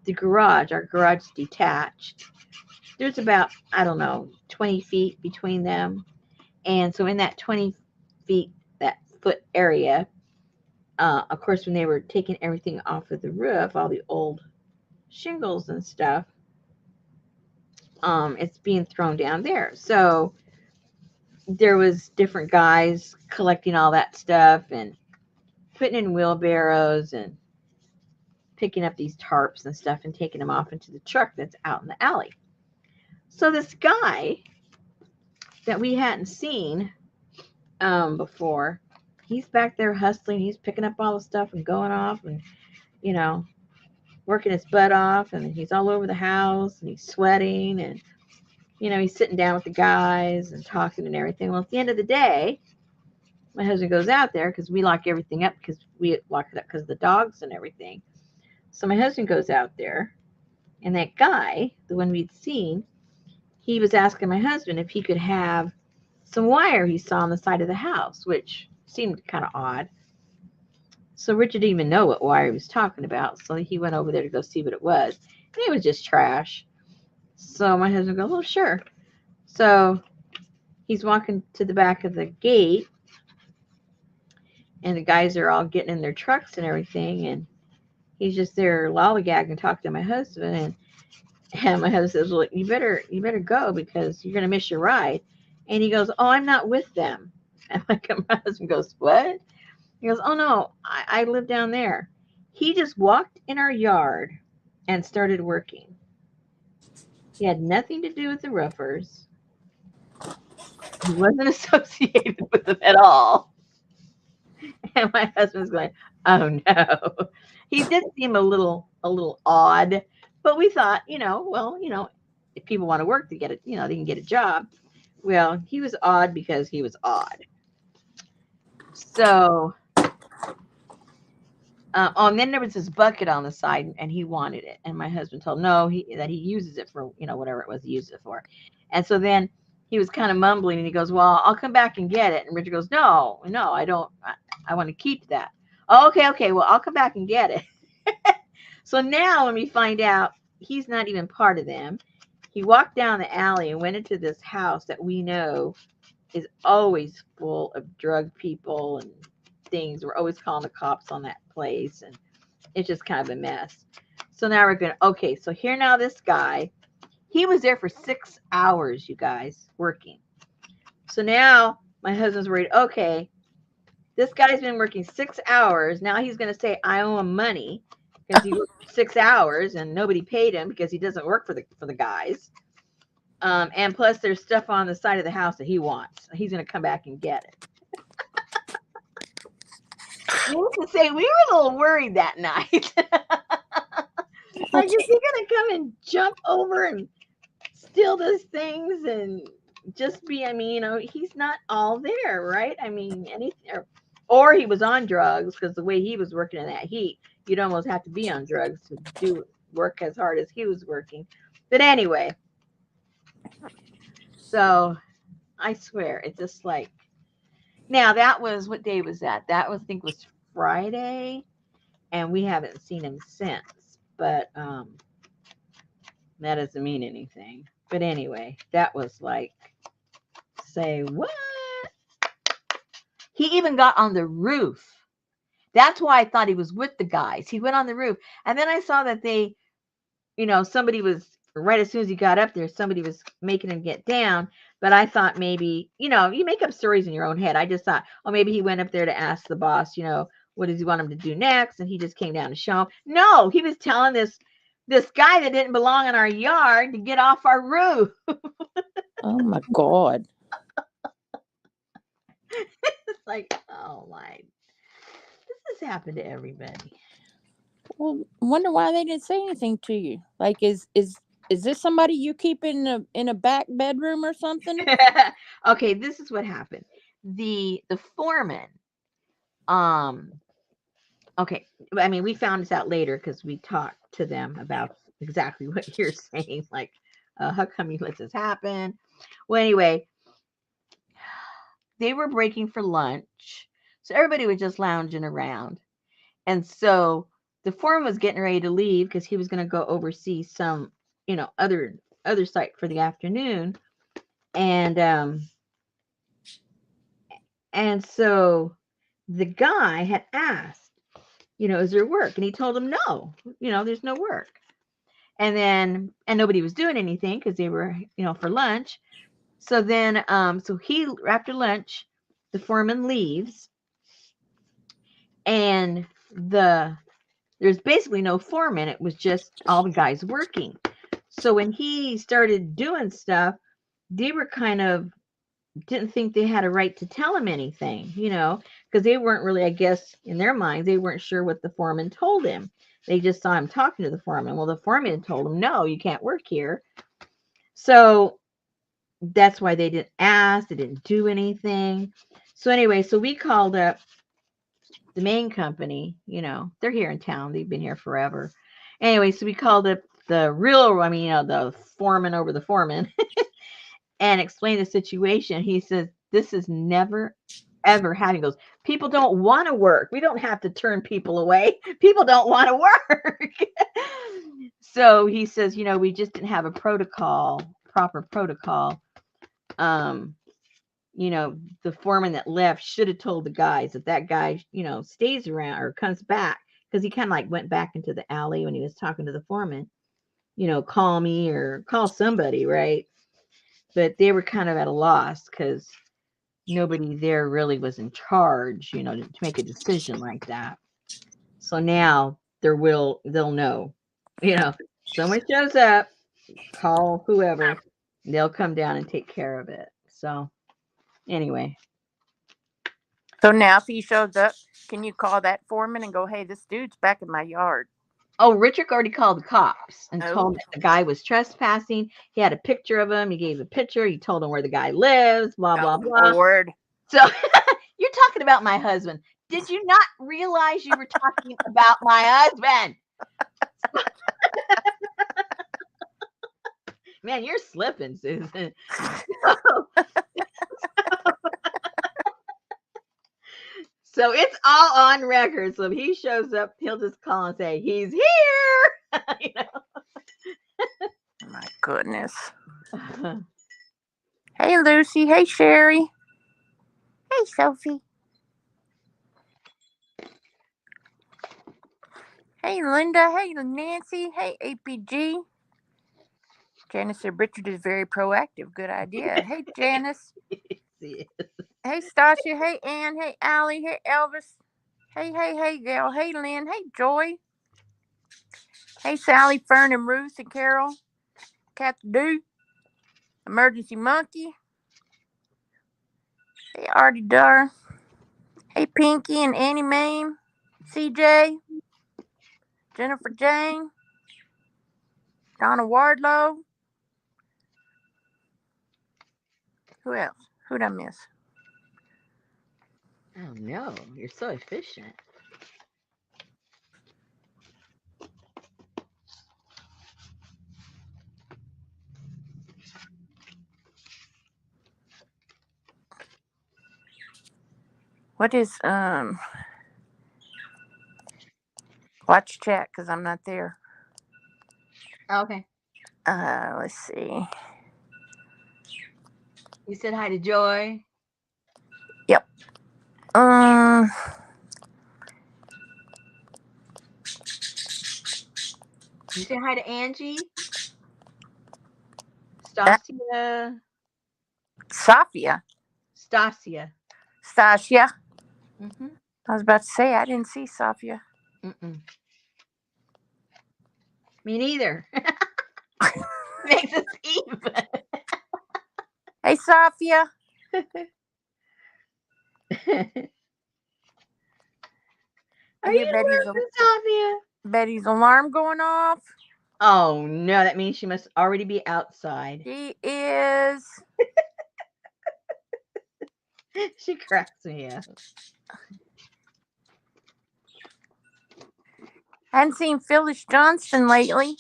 the garage, our garage is detached. There's about, I don't know, 20 feet between them. And so in that 20 feet, that foot area, of course, when they were taking everything off of the roof, all the old shingles and stuff, it's being thrown down there. So there was different guys collecting all that stuff and putting in wheelbarrows and picking up these tarps and stuff and taking them off into the truck that's out in the alley. So this guy that we hadn't seen before, he's back there hustling. He's picking up all the stuff and going off and, you know, working his butt off. And he's all over the house and he's sweating. And, you know, he's sitting down with the guys and talking and everything. Well, at the end of the day, my husband goes out there because we lock everything up because we lock it up because of the dogs and everything. So my husband goes out there. And that guy, the one we'd seen, he was asking my husband if he could have some wire he saw on the side of the house, which seemed kind of odd. So Richard didn't even know what wire he was talking about. So he went over there to go see what it was. And it was just trash. So my husband goes, well, sure. So he's walking to the back of the gate. And the guys are all getting in their trucks and everything. And he's just there lollygagging, talking to my husband. And my husband says, well, you better go because you're going to miss your ride. And he goes, oh, I'm not with them. And my husband goes, what? He goes, oh, no, I live down there. He just walked in our yard and started working. He had nothing to do with the roofers. He wasn't associated with them at all. And my husband's going, oh, no. He did seem a little odd. But we thought, well, if people want to work to get it, they can get a job. Well, he was odd because he was odd. So, and then there was this bucket on the side, and he wanted it. And my husband told that he uses it for, whatever it was he used it for. And so then he was kind of mumbling, and he goes, well, I'll come back and get it. And Richard goes, no, I don't. I want to keep that. Oh, okay. Well, I'll come back and get it. So now when we find out he's not even part of them, he walked down the alley and went into this house that we know is always full of drug people and things. We're always calling the cops on that place, and it's just kind of a mess. So now we're going, okay, so here now this guy, he was there for 6 hours, you guys, working. So now my husband's worried, okay, this guy's been working 6 hours. Now he's going to say, I owe him money because he worked 6 hours and nobody paid him because he doesn't work for the guys. And plus there's stuff on the side of the house that he wants. He's going to come back and get it. Needless to say, we were a little worried that night. Like, is he going to come and jump over and steal those things and just be, I mean, he's not all there, right? I mean, anything, or he was on drugs, because the way he was working in that heat, you'd almost have to be on drugs to do work as hard as he was working. But anyway, so I swear, it's just like, now that was, what day was that? That was, I think, was Friday, and we haven't seen him since. But that doesn't mean anything. But anyway, that was like, say what? He even got on the roof. That's why I thought he was with the guys. He went on the roof. And then I saw that they, somebody was, right as soon as he got up there, somebody was making him get down. But I thought maybe, you make up stories in your own head. I just thought, oh, maybe he went up there to ask the boss, what does he want him to do next? And he just came down to show him. No, he was telling this guy that didn't belong in our yard to get off our roof. Oh my God. It's like, oh my, this has happened to everybody. Well, wonder why they didn't say anything to you. Like, is this somebody you keep in a back bedroom or something? Okay, this is what happened. The foreman, okay, I mean, we found this out later because we talked to them about exactly what you're saying. Like, how come you let this happen? Well, anyway, they were breaking for lunch, so everybody was just lounging around. And so the foreman was getting ready to leave because he was going to go oversee some, other site for the afternoon. And so the guy had asked, is there work? And he told him no, there's no work. And nobody was doing anything because they were, for lunch. So then, so he, after lunch, the foreman leaves, and there's basically no foreman. It was just all the guys working. So when he started doing stuff, they were kind of didn't think they had a right to tell him anything, because they weren't really, I guess, in their minds, they weren't sure what the foreman told him. They just saw him talking to the foreman. Well, the foreman told him, no, you can't work here. So that's why they didn't ask. They didn't do anything. So anyway, so we called up the main company, they're here in town. They've been here forever. Anyway, so we called up the foreman over the foreman and explained the situation. He says, this is never, ever happening. He goes, people don't want to work. We don't have to turn people away. People don't want to work. So he says, we just didn't have a proper protocol. The foreman that left should have told the guys that guy, stays around or comes back, because he kind of like went back into the alley when he was talking to the foreman, call me or call somebody, right? But they were kind of at a loss because nobody there really was in charge, to make a decision like that. So now they'll know, someone shows up, call whoever, they'll come down and take care of it. So anyway. So now if he shows up, can you call that foreman and go, hey, this dude's back in my yard? Oh, Richard already called the cops and told that the guy was trespassing. He had a picture of him. He gave a picture. He told him where the guy lives, blah, blah, blah. Lord. So you're talking about my husband. Did you not realize you were talking about my husband? Man, you're slipping, Susan. So it's all on record. So if he shows up, he'll just call and say, he's here. You My goodness. know? Hey, Lucy. Hey, Sherry. Hey, Sophie. Hey, Linda. Hey, Nancy. Hey, APG. Janice said Richard is very proactive. Good idea. Hey, Janice. See. Hey, Stasia. Hey, Ann. Hey, Allie. Hey, Elvis. Hey, Gail. Hey, Lynn. Hey, Joy. Hey, Sally, Fern, and Ruth, and Carol. Cat Doo. Emergency Monkey. Hey, Artie Dar. Hey, Pinky and Annie Mame. CJ. Jennifer Jane. Donna Wardlow. Who else? Who'd I miss? Oh no, you're so efficient. What is watch chat because I'm not there. Okay. Let's see. You said hi to Joy. Yep. You say hi to Angie. Stasia. Safia. Stasia. Stasia. Mm-hmm. I was about to say I didn't see Safia. Mm-mm. Me neither. Makes us even. Hey, Safia. Are I hear you working, Safia? Betty's alarm going off. Oh no, that means she must already be outside. She is. She cracks me up. I hadn't seen Phyllis Johnston lately.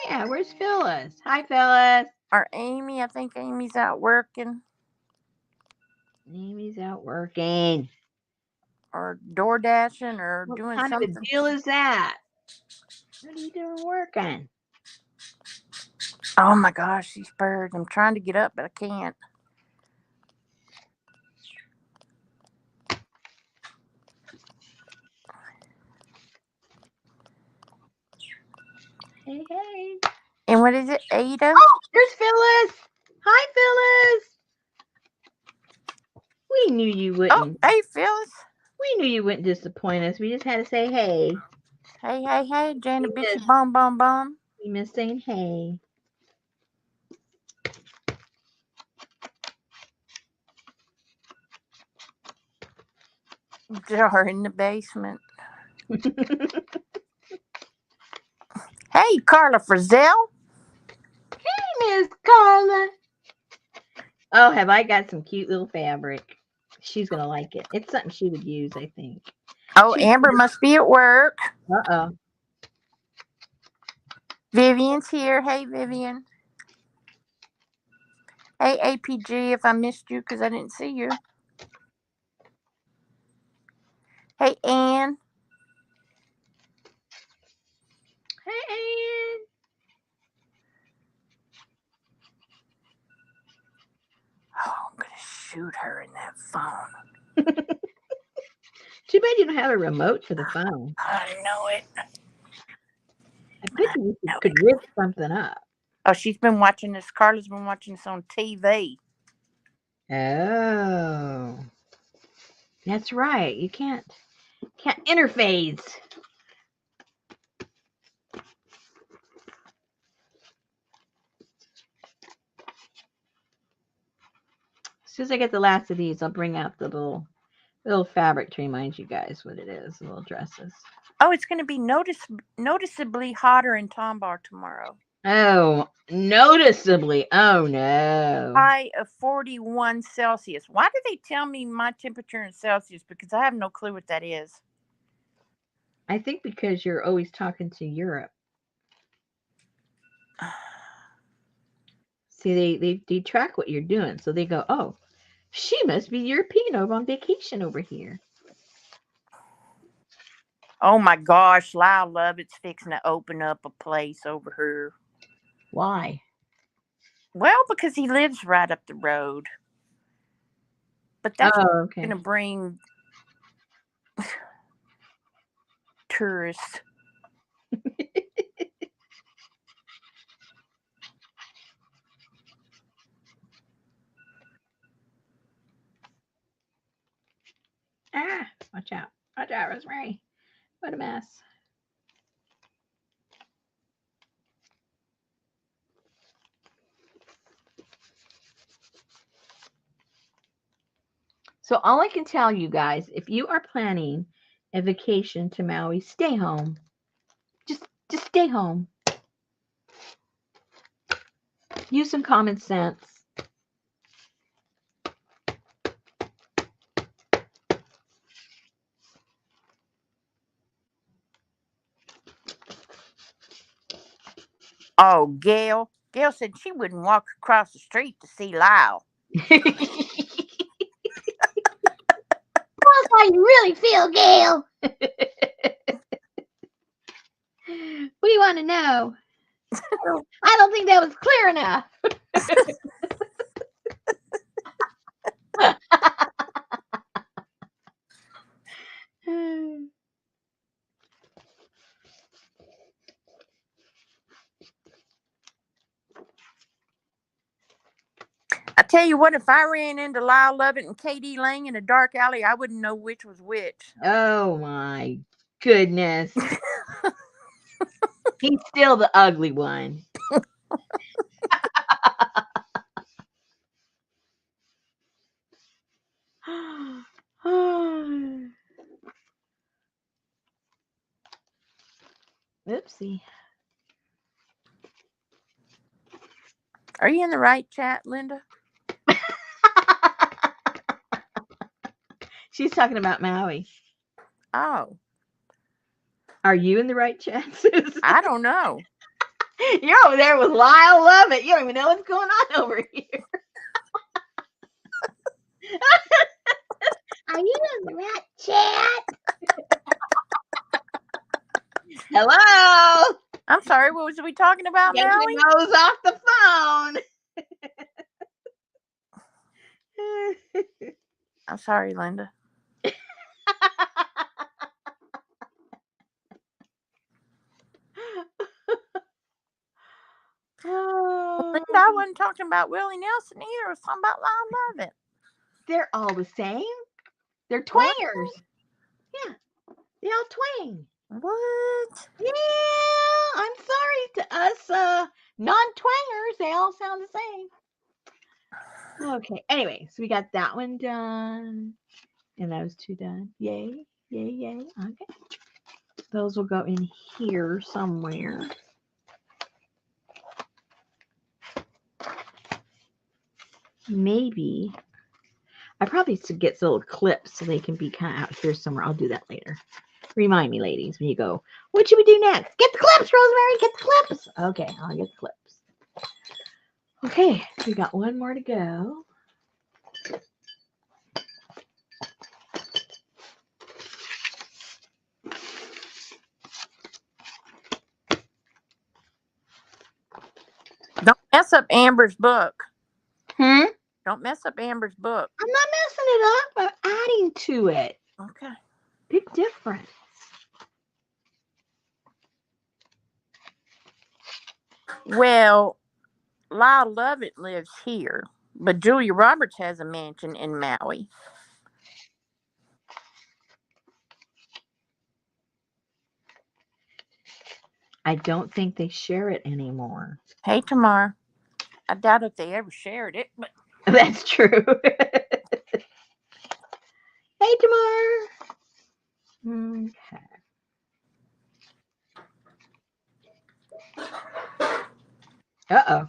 Yeah, where's Phyllis? Hi, Phyllis. Or Amy. I think Amy's out working. Amy's out working. Or door dashing or What doing kind of something. a deal is that? What are you doing working? Oh my gosh, these birds. I'm trying to get up, but I can't. Hey, hey. And what is it, Ada? Oh, there's Phyllis. Hi, Phyllis. We knew you Oh, wouldn't. hey, Phyllis. We knew you wouldn't disappoint us. We just had to say hey. Hey, Janet Yes. Bitchy Bum. We miss saying hey. Jar in the basement. Hey, Carla Frizzell. Miss Carla. Oh, have I got some cute little fabric? She's gonna like it. It's something she would use, I think. Oh, Amber must be at work. Uh-oh. Vivian's here. Hey, Vivian. Hey, APG, if I missed you because I didn't see you. Hey, Ann. Hey, Ann. Oh, I'm going to shoot her in that phone. Too bad you don't have a remote for the phone. I know it. I bet you could rip something up. Oh, she's been watching this. Carla's been watching this on TV. Oh. That's right. You can't interface. As soon as I get the last of these, I'll bring out the little fabric to remind you guys what it is, the little dresses. Oh, it's going to be noticeably hotter in Tomball tomorrow. Oh, noticeably. Oh, no. High of 41 Celsius. Why do they tell me my temperature in Celsius? Because I have no clue what that is. I think because you're always talking to Europe. See, they track what you're doing. So they go, oh, She must be European over on vacation over here. Oh my gosh, Lyle Lovett's fixing to open up a place over here. Why? Well, because he lives right up the road. But that's Oh, okay. going to bring tourists. Ah, watch out. Watch out, Rosemary. What a mess. So all I can tell you guys, if you are planning a vacation to Maui, stay home. Just stay home. Use some common sense. Oh, Gail. Gail said she wouldn't walk across the street to see Lyle. Tell us how you really feel, Gail. What do you want to know? I don't think that was clear enough. I tell you what, if I ran into Lyle Lovett and Katie Lang in a dark alley, I wouldn't know which was which. Oh my goodness. He's still the ugly one. Oopsie. Are you in the right chat, Linda? She's talking about Maui. Oh. Are you in the right chat, Susan? I don't know. You're over there with Lyle Lovett. You don't even know what's going on over here. Are you in the right chat? Hello. I'm sorry, what was we talking about now? Yankee Mo's off the phone. I'm sorry, Linda. Well, Linda, I wasn't talking about Willie Nelson either. I was talking about Lyle Lovett. They're all the same. They're twangers. Yeah, they all twang. What? Yeah, I'm sorry to us non-twangers. They all sound the same. Okay. Anyway, so we got that one done, and those two done. Yay, yay, yay. Okay. Those will go in here somewhere. Maybe I probably should get little clips so they can be kind of out here somewhere. I'll do that later. Remind me, ladies, when you go, what should we do next? Get the clips, Rosemary. Get the clips. Okay, I'll get the clips. Okay, we got one more to go. Don't mess up Amber's book. Hmm? Don't mess up Amber's book. I'm not messing it up. I'm adding to it. Okay. Big difference. Well, Lyle Lovett lives here, but Julia Roberts has a mansion in Maui. I don't think they share it anymore. Hey, Tamar. I doubt if they ever shared it, but That's true. Hey, Tamar. Okay. Uh-oh.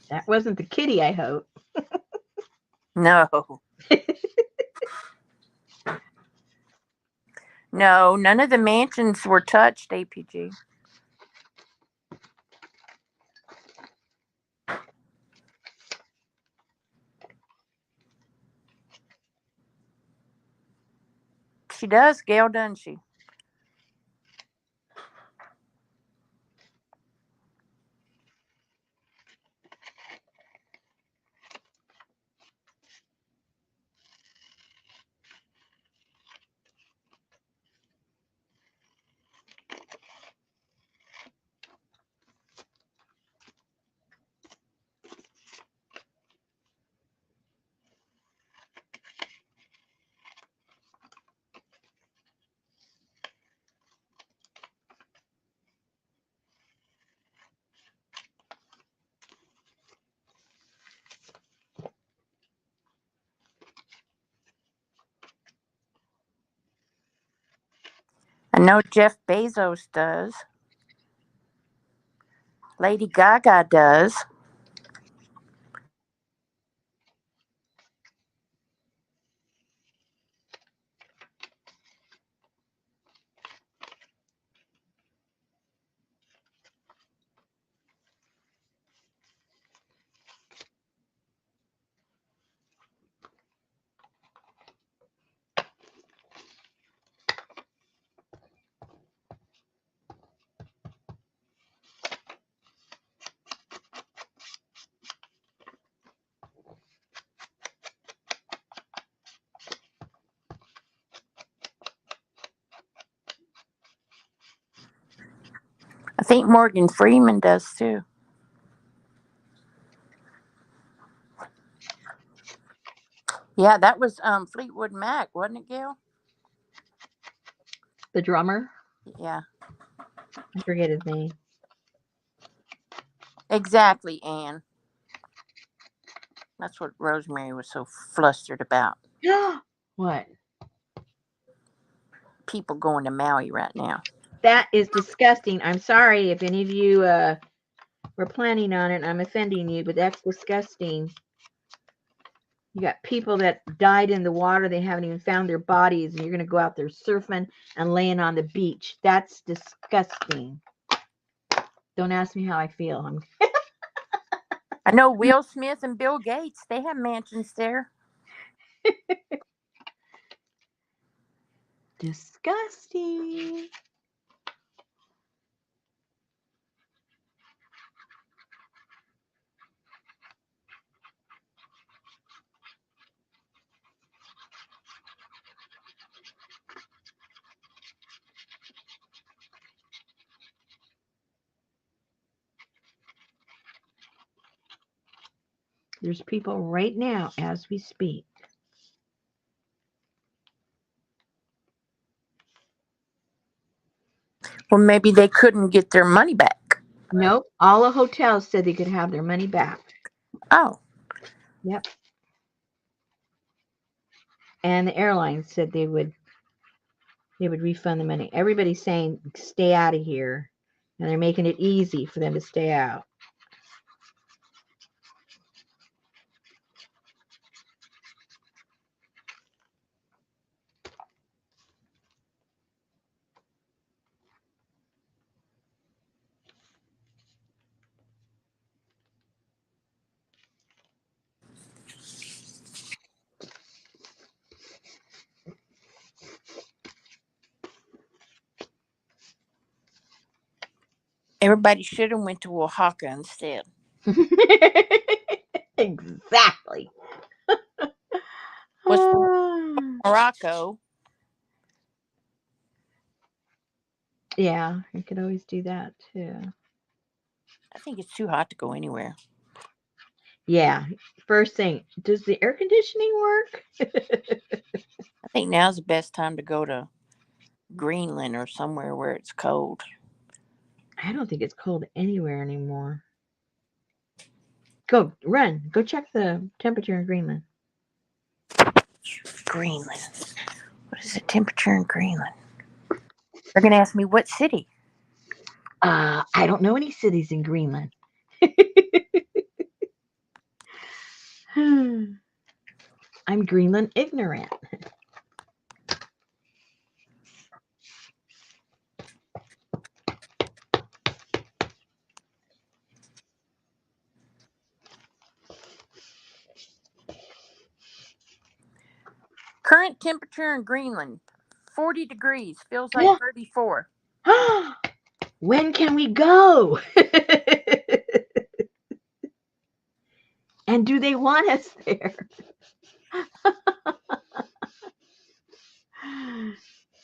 That wasn't the kitty, I hope. no. No, none of the mansions were touched, APG. She does, Gail, doesn't she? I know Jeff Bezos does. Lady Gaga does. I think Morgan Freeman does too. Yeah, that was Fleetwood Mac, wasn't it, Gail? The drummer. Yeah, I forget his name. exactly, Anne. That's what Rosemary was so flustered about. What? People going to Maui right now. That is disgusting. I'm sorry if any of you were planning on it and I'm offending you, but that's disgusting. You got people that died in the water. They haven't even found their bodies, and you're going to go out there surfing and laying on the beach. That's disgusting. Don't ask me how I feel. I know Will Smith and Bill Gates, they have mansions there. Disgusting. There's people right now as we speak. Well, maybe they couldn't get their money back. Nope. All the hotels said they could have their money back. Oh. Yep. And the airlines said they would refund the money. Everybody's saying stay out of here, and they're making it easy for them to stay out. Everybody should have went to Oaxaca instead. Exactly. Was Morocco. Yeah, you could always do that too. I think it's too hot to go anywhere. Yeah. First thing, does the air conditioning work? I think now's the best time to go to Greenland or somewhere where it's cold. I don't think it's cold anywhere anymore. Go, run. Go check the temperature in Greenland. Greenland. What is the temperature in Greenland? They're going to ask me what city. I don't know any cities in Greenland. I'm Greenland ignorant. Current temperature in Greenland, 40 degrees. Feels like 34. When can we go? And do they want us there?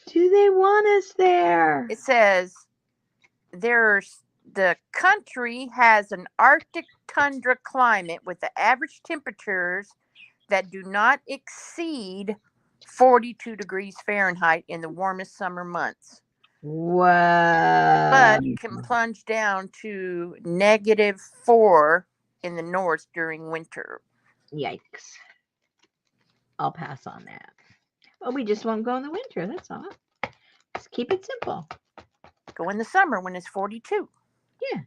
Do they want us there? It says the country has an Arctic tundra climate with the average temperatures that do not exceed 42 degrees Fahrenheit in the warmest summer months. Wow. But can plunge down to -4 in the north during winter. Yikes. I'll pass on that. Well, we just won't go in the winter, that's all. Just keep it simple. Go in the summer when it's 42. Yeah.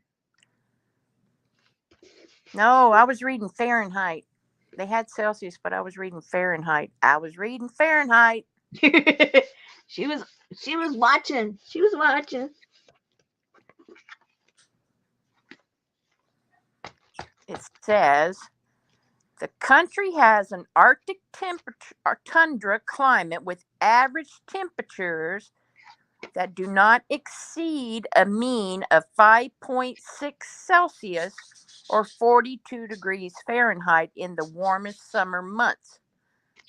No, I was reading Fahrenheit. They had Celsius, but I was reading Fahrenheit. She was watching. She was watching. It says the country has an Arctic temperature or tundra climate with average temperatures that do not exceed a mean of 5.6 Celsius or 42 degrees Fahrenheit in the warmest summer months,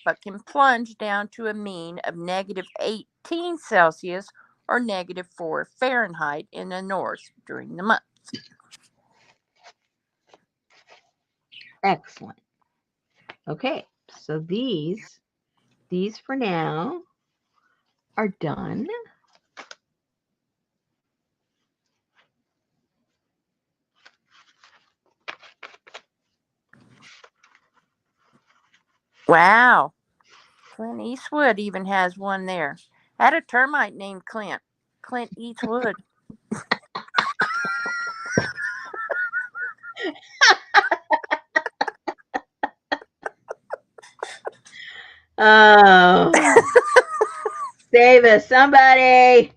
but can plunge down to a mean of -18 Celsius or -4 Fahrenheit in the north during the month. Excellent. Okay, so these for now are done. Wow. Clint Eastwood even has one there. I had a termite named Clint. Clint Eastwood. Oh, save us, somebody.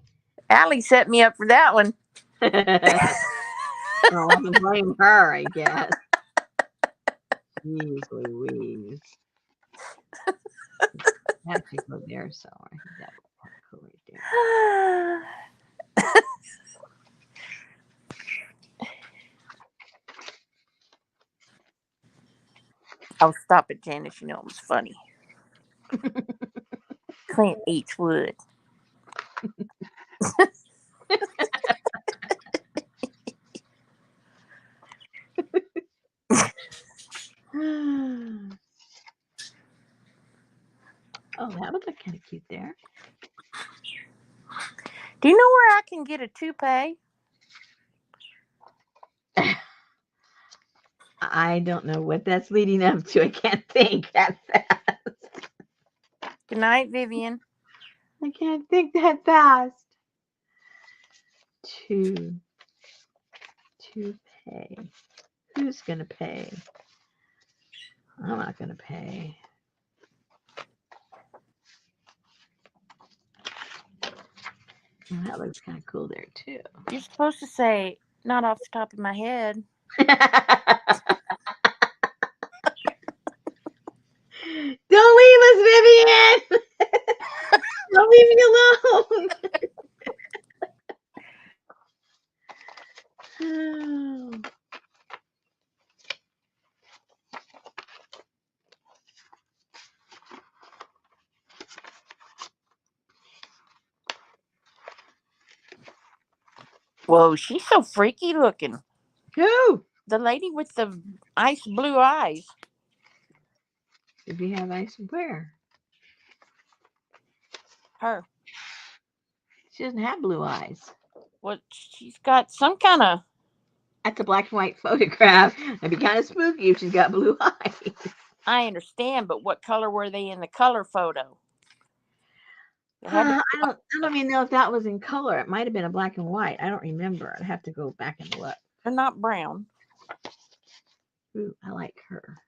Allie set me up for that one. Well, I can blame her, I guess. Jeez Louise. That should go there, so I think that will go right there. Oh, stop it, Janice. You know it was funny. Clint Eastwood. Oh, that would look kind of cute there. Do you know where I can get a toupee? I don't know what that's leading up to. I can't think that fast. Good night, Vivian. I can't think that fast. To pay. Who's gonna pay? I'm not gonna pay. Oh, that looks kind of cool there too. You're supposed to say, not off the top of my head. Don't leave us, Vivian. Don't leave me alone. Whoa, she's so freaky looking. Who? The lady with the ice blue eyes. Did we have ice where? Her. She doesn't have blue eyes. Well, she's got some kind of... That's a black and white photograph. It'd be kind of spooky if she's got blue eyes. I understand, but what color were they in the color photo? I don't even know if that was in color. It might have been a black and white. I don't remember. I'd have to go back and look. They're not brown. Ooh, I like her.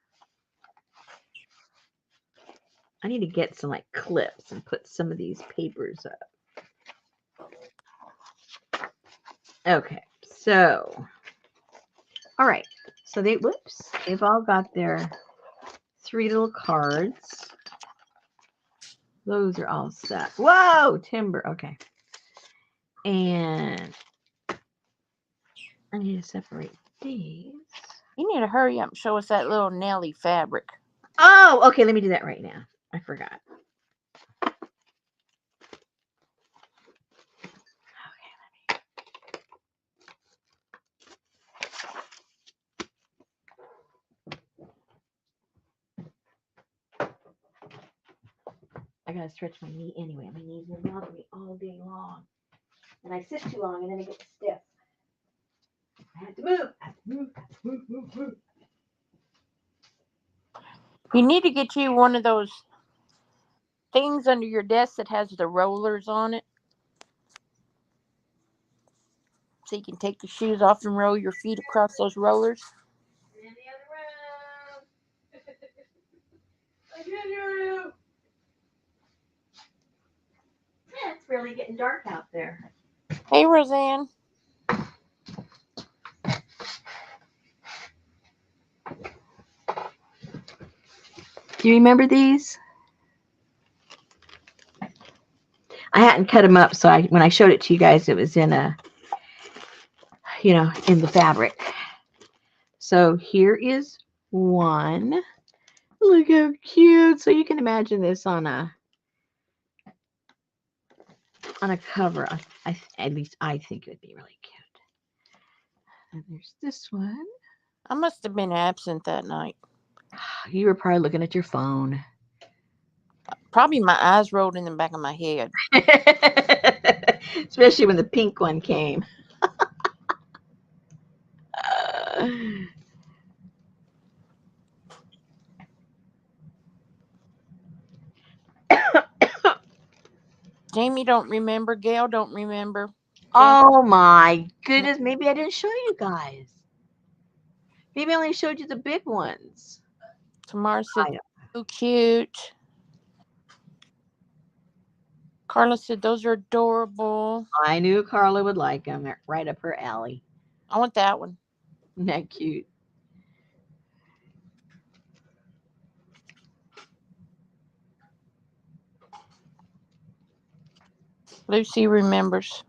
I need to get some like clips and put some of these papers up. Okay, so all right. So they've all got their 3 little cards. Those are all set. Whoa, timber. Okay. And I need to separate these. You need to hurry up and show us that little Nelly fabric. Oh, okay. Let me do that right now. I forgot. I gotta stretch my knee anyway. My knees will bother me all day long. And I sit too long and then I get stiff. I have to move. I have to move. You need to get you one of those things under your desk that has the rollers on it. So you can take your shoes off and roll your feet across those rollers. In the other room. I can't hear you. Yeah, it's really getting dark out there. Hey, Roseanne. Do you remember these? I hadn't cut them up, so when I showed it to you guys, it was in a, in the fabric. So here is one. Look how cute. So you can imagine this on a cover. At least I think it would be really cute. And there's this one. I must have been absent that night. You were probably looking at your phone. Probably my eyes rolled in the back of my head. Especially when the pink one came. Jamie don't remember. Gail don't remember. Oh my goodness. Maybe I didn't show you guys. Maybe I only showed you the big ones. Tamara said, so cute. Carla said, those are adorable. I knew Carla would like them. They're right up her alley. I want that one. Isn't that cute? Lucy remembers.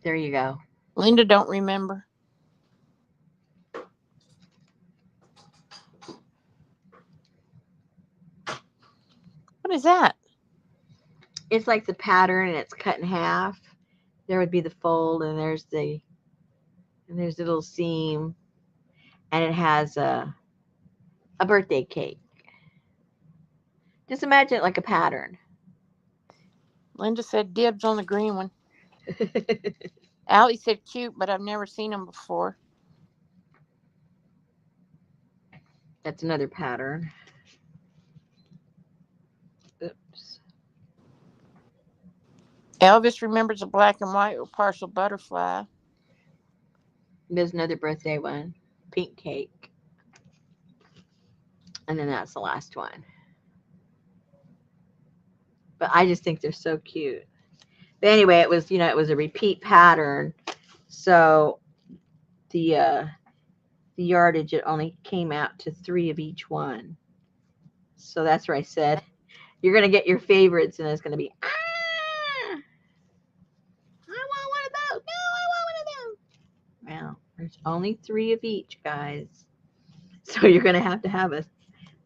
There you go. Linda don't remember. What is that? It's like the pattern and it's cut in half. There would be the fold and there's the little seam. And it has a birthday cake. Just imagine it like a pattern. Linda said dibs on the green one. Allie said cute, but I've never seen them before. That's another pattern. Oops. Elvis remembers a black and white with partial butterfly. There's another birthday one. Pink cake. And then that's the last one. But I just think they're so cute. But anyway, it was a repeat pattern. So the yardage, it only came out to 3 of each one. So that's where I said, you're going to get your favorites, and it's going to be, I want one of those. No, I want one of those. Well, there's only 3 of each, guys. So you're going to have a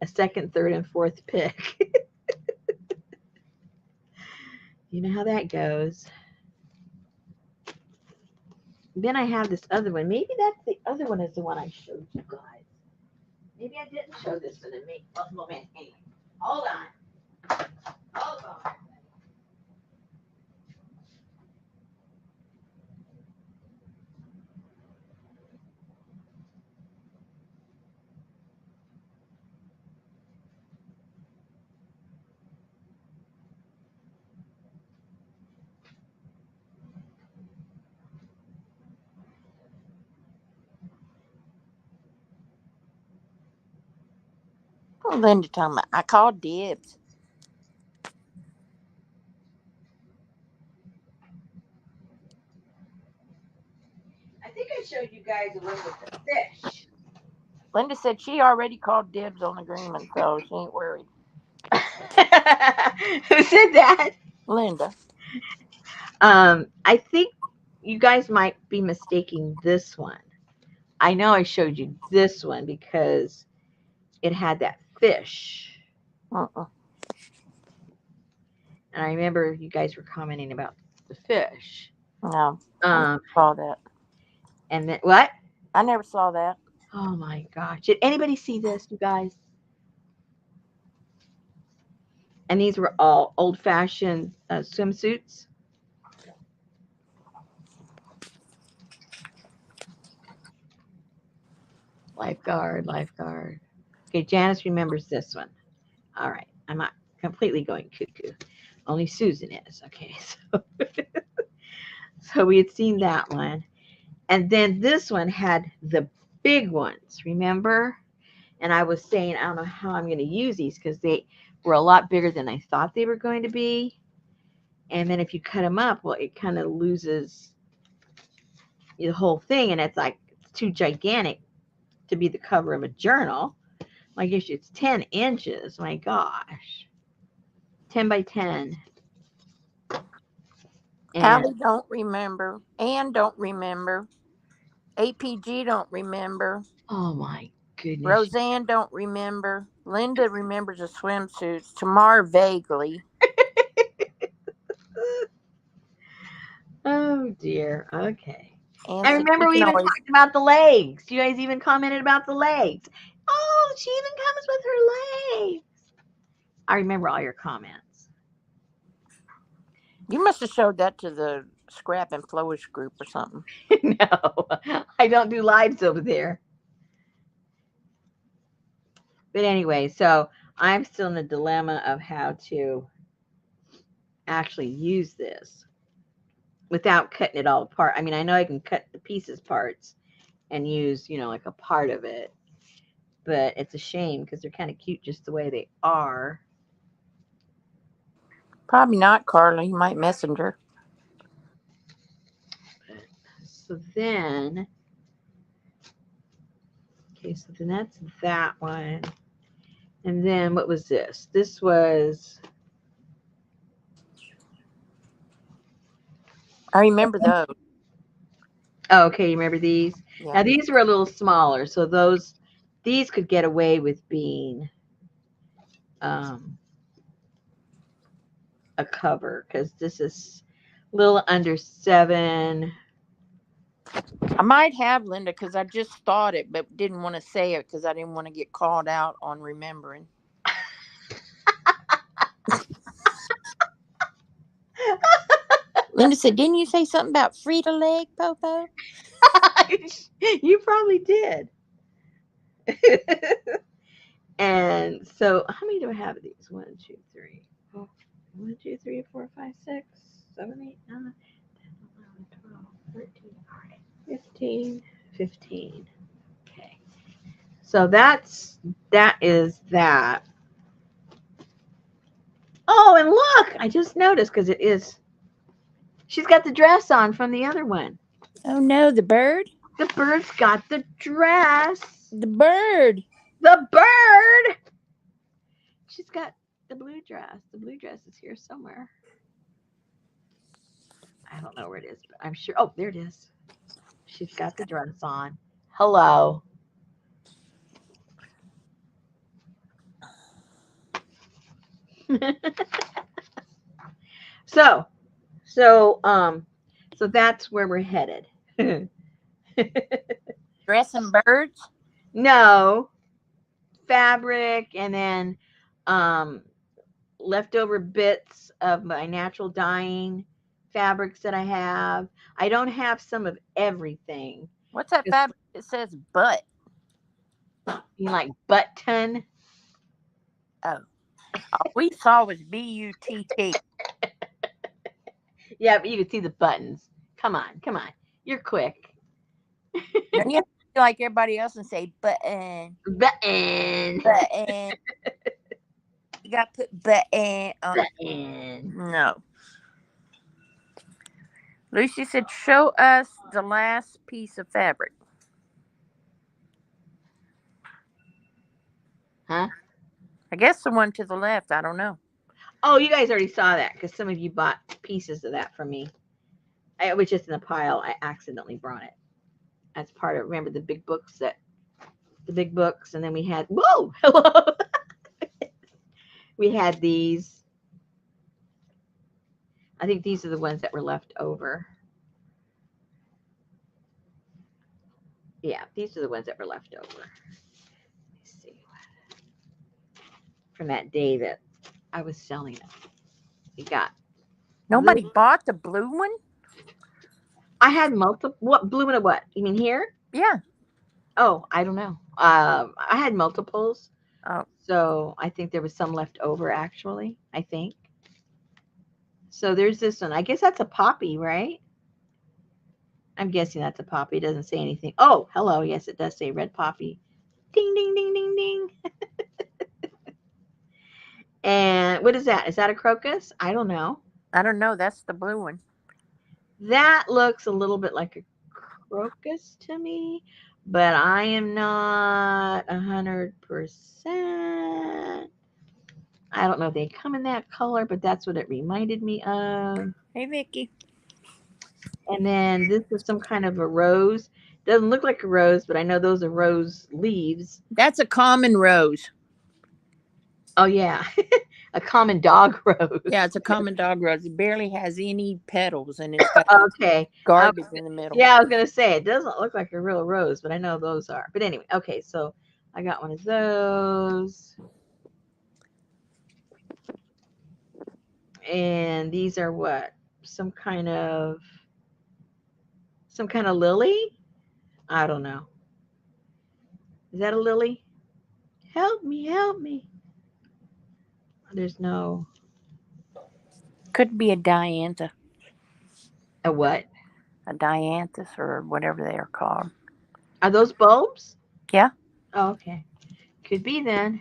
second, third, and fourth pick. You know how that goes. Then I have this other one. Maybe that's the other one is the one I showed you guys. Maybe I didn't show this one. Anyway, hold on. Hold on. Oh, Linda talking about, I called dibs. I think I showed you guys the one with the fish. Linda said she already called dibs on the green one, so she ain't worried. Who said that? Linda. I think you guys might be mistaking this one. I know I showed you this one because it had that fish. Uh-uh. And I remember you guys were commenting about the fish. No, I never Um, saw that. and then what? I never saw that. Oh my gosh. Did anybody see this, you guys? And these were all old fashioned swimsuits. Lifeguard, lifeguard. Okay, Janice remembers this one. All right. I'm not completely going cuckoo. Only Susan is. Okay. So we had seen that one. And then this one had the big ones, remember? And I was saying, I don't know how I'm going to use these because they were a lot bigger than I thought they were going to be. And then if you cut them up, well, it kind of loses the whole thing. And it's like, it's too gigantic to be the cover of a journal. I guess it's 10 inches. My gosh. 10 by 10. And Allie don't remember. Ann don't remember. APG don't remember. oh my goodness. Roseanne don't remember. Linda remembers the swimsuits. Tamar vaguely. Oh dear. Okay. And I so you remember we can even always. talked about the legs. You guys even commented about the legs. Oh, she even comes with her legs. I remember all your comments. You must have showed that to the Scrap and Flowish group or something. No, I don't do lives over there. But anyway, so I'm still in the dilemma of how to actually use this without cutting it all apart. I mean, I know I can cut the pieces parts and use, like a part of it, but it's a shame because they're kind of cute just the way they are. Probably not, Carla. You might messenger. So then, okay, so then that's that one. And then what was this? This was, I remember those. oh, okay, you remember these? Yeah. Now these were a little smaller, so these could get away with being um, a cover because this is a little under 7. I might have, Linda, because I just thought it, but didn't want to say it because I didn't want to get called out on remembering. Linda said, "Didn't you say something about Frida leg, Popo?" You probably did. And so, how many do I have of these? 1, 2, 3, 4, 1, 2, 3, 4, 5, 6, 7, 8, 9, 10, 11, 12, 13, 15, 15. Okay. So that is that. Oh, and look, I just noticed because it is. She's got the dress on from the other one. Oh no, the bird! The bird's got the dress. The bird! The bird. She's got the blue dress. The blue dress is here somewhere. I don't know where it is, but I'm sure. Oh, there it is. She's got the dress on. Hello. so, so that's where we're headed. Dressing birds? No, fabric and then um leftover bits of my natural dyeing fabrics that I have. I don't have some of everything. What's that fabric? It says butt. You know, like button. Oh, all we saw was BUTT. Yeah, but you can see the buttons. Come on, come on. You're quick. Then you have to be like everybody else and say button, Button. button. You got to put button on. Button. No. Lucy said, "Show us the last piece of fabric." Huh? I guess the one to the left. I don't know. Oh, you guys already saw that because some of you bought pieces of that from me. It was just in a pile. I accidentally brought it as part of, remember the big books and then we had, whoa, hello. We had these. I think these are the ones that were left over. Yeah, these are the ones that were left over. Let me see. From that day that I was selling it. We got. Nobody bought the blue one? I had multiple. What blue and what? You mean here? Yeah. Oh, I don't know. I had multiples. Oh. So I think there was some left over actually. I think. So there's this one. I guess that's a poppy, right? I'm guessing that's a poppy. It doesn't say anything. Oh, hello. Yes, it does say red poppy. Ding, ding, ding, ding, ding. And what is that? Is that a crocus? I don't know. I don't know. That's the blue one. That looks a little bit like a crocus to me, but I am not 100%. I don't know if they come in that color, but that's what it reminded me of. Hey, Vicky. And then this is some kind of a rose. Doesn't look like a rose, but I know those are rose leaves. That's a common rose. Oh, yeah. A common dog rose. Yeah, it's a common dog rose. It barely has any petals, and it's got Okay. garbage in the middle. Yeah, I was going to say, it doesn't look like a real rose, but I know those are. But anyway, okay, so I got one of those. And these are what? Some kind of lily? I don't know. Is that a lily? Help me, help me. There's no. Could be a diantha. A what? A dianthus or whatever they are called. Are those bulbs? Yeah. Oh, okay. Could be then.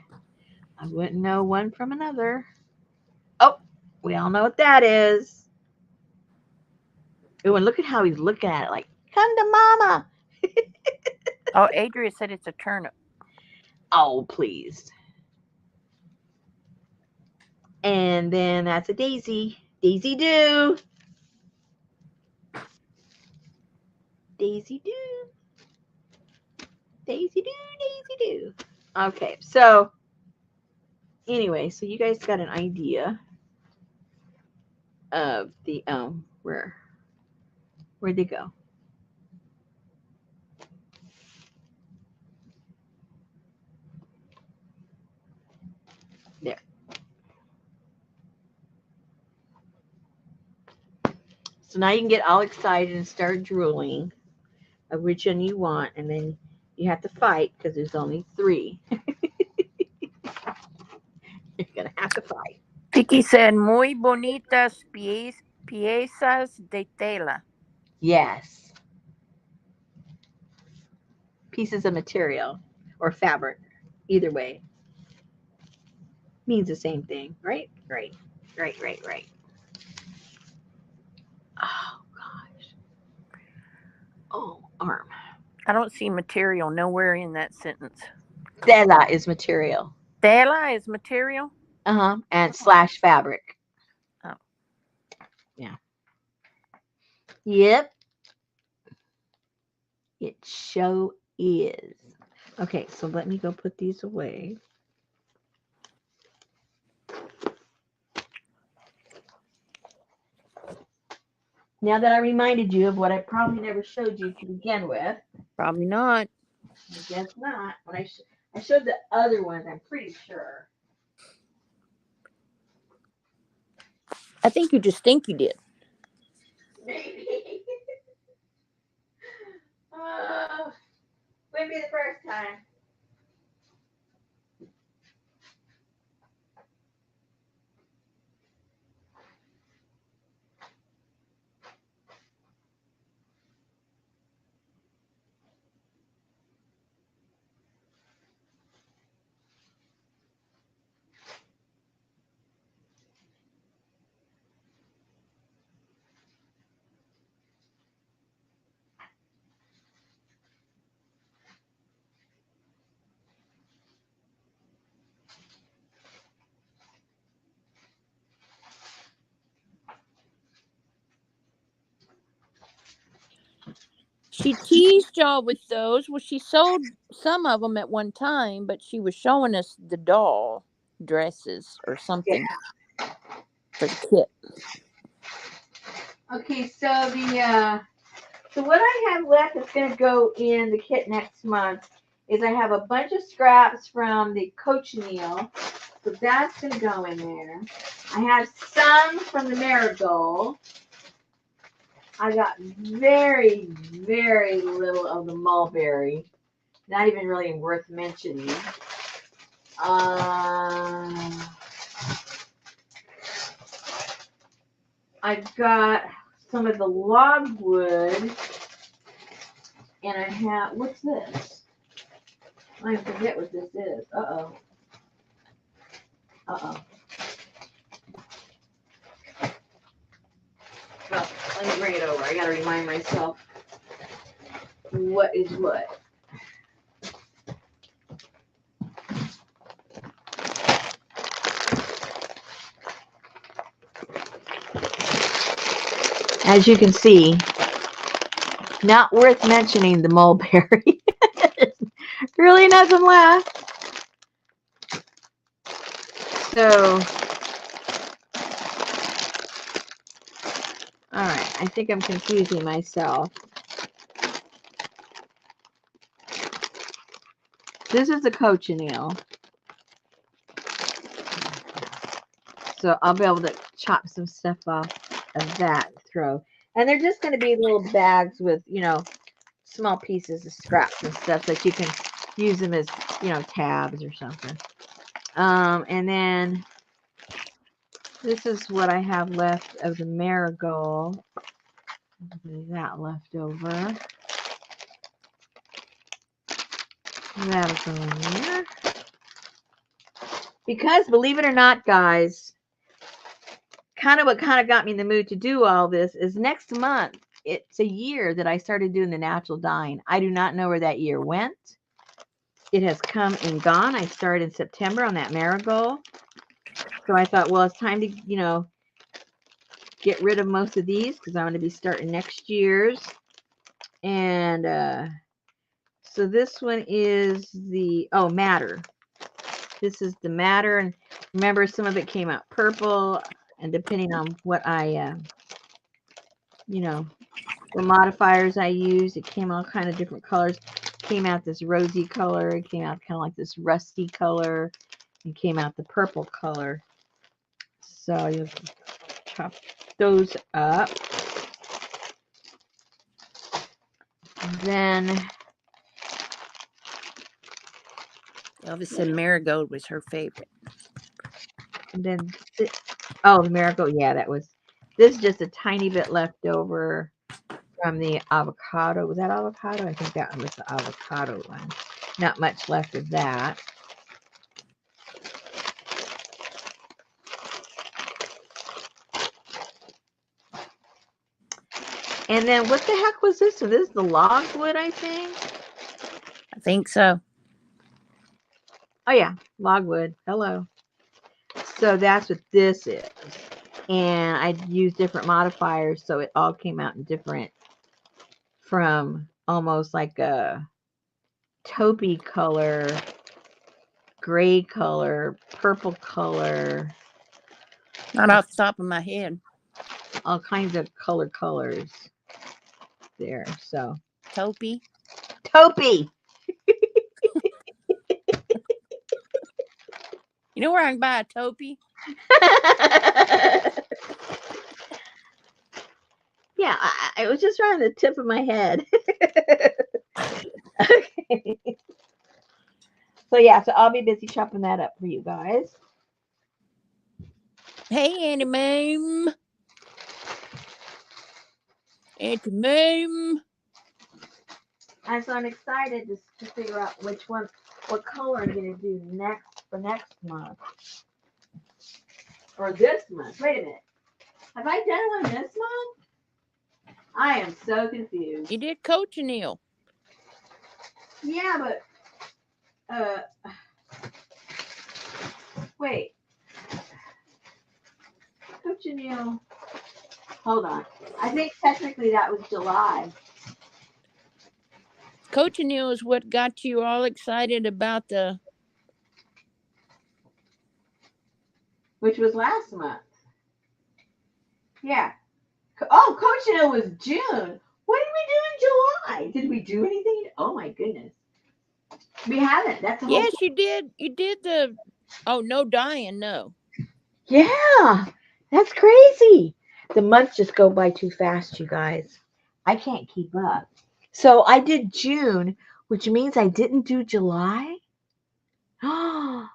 I wouldn't know one from another. Oh, we all know what that is. Oh, and look at how he's looking at it like, come to mama. Oh, Adria said it's a turnip. Oh, please. And then that's a daisy. Daisy do. Daisy do. Daisy do, Daisy do. Okay, so anyway, so you guys got an idea of the where'd they go? There. So now you can get all excited and start drooling of which one you want, and then you have to fight because there's only 3. You're gonna have to fight. Vicky said, muy bonitas piezas de tela. Yes. Pieces of material or fabric. Either way. Means the same thing, right? Right. Oh gosh. Oh, arm. I don't see material nowhere in that sentence. Tela is material. Tela is material? And slash fabric. Oh. Yeah. Yep. It sure is. Okay, so let me go put these away. Now that I reminded you of what I probably never showed you to begin with. Probably not. I guess not. When I showed the other ones, I'm pretty sure. I think you just think you did. Maybe. Wouldn't be the first time. She teased y'all with those. Well, she sold some of them at one time, but she was showing us the doll dresses or something for the kit. Okay, so so what I have left that's going to go in the kit next month is I have a bunch of scraps from the cochineal, so that's going to go in there. I have some from the marigold. I got very, very little of the mulberry. Not even really worth mentioning. I've got some of the logwood, and I have, what's this? I forget what this is. Uh-oh. Uh-oh. Well, let me bring it over. I gotta remind myself what is what. As you can see, not worth mentioning the mulberry. Really nothing left. So, all right, I think I'm confusing myself. This is a cochineal. So I'll be able to chop some stuff off of that and throw. And they're just going to be little bags with, you know, small pieces of scraps and stuff that you can use them as, you know, tabs or something. And then this is what I have left of the marigold. That left over. That'll go in there. Because believe it or not, guys, what got me in the mood to do all this is next month. It's a year that I started doing the natural dyeing. I do not know where that year went. It has come and gone. I started in September on that marigold. So I thought, well, it's time to, you know, get rid of most of these because I'm going to be starting next year's. And so this one is the, oh, madder. This is the madder. And remember, some of it came out purple. And depending on what I, you know, the modifiers I used, it came all kind of different colors. It came out this rosy color. It came out kind of like this rusty color. And came out the purple color. So you chop those up. Then Elvis said marigold was her favorite. And then, oh, the marigold, yeah, that was, this is just a tiny bit left over from the avocado. Was that avocado? I think that one was the avocado one. Not much left of that. And then what the heck was this one? This is the logwood, I think. I think so. Oh, yeah, logwood. Hello. So that's what this is. And I used different modifiers, so it all came out in different, from almost like a taupey color, gray color, purple color. Not off the top of my head. All kinds of colors there. So Taupey. taupey. You know where I can buy a taupey? Yeah, it was just right on the tip of my head. Okay. So yeah, so I'll be busy chopping that up for you guys. Hey, Auntie Mame. Auntie Mame. And so I'm excited to figure out which one, what color I'm going to do next for next month. Or this month. Wait a minute. Have I done one this month? I am so confused. You did cochineal. Yeah, but wait. Cochineal. Hold on. I think technically that was July. Cochineal is what got you all excited about the. Which was last month. Yeah. Oh, Cochineal was June. What did we do in July? Did we do anything? Oh my goodness. We haven't. That's the whole. Yes, you did. You did the. Oh, no dying, no. Yeah, that's crazy. The months just go by too fast, you guys. I can't keep up. So I did June, which means I didn't do July. Oh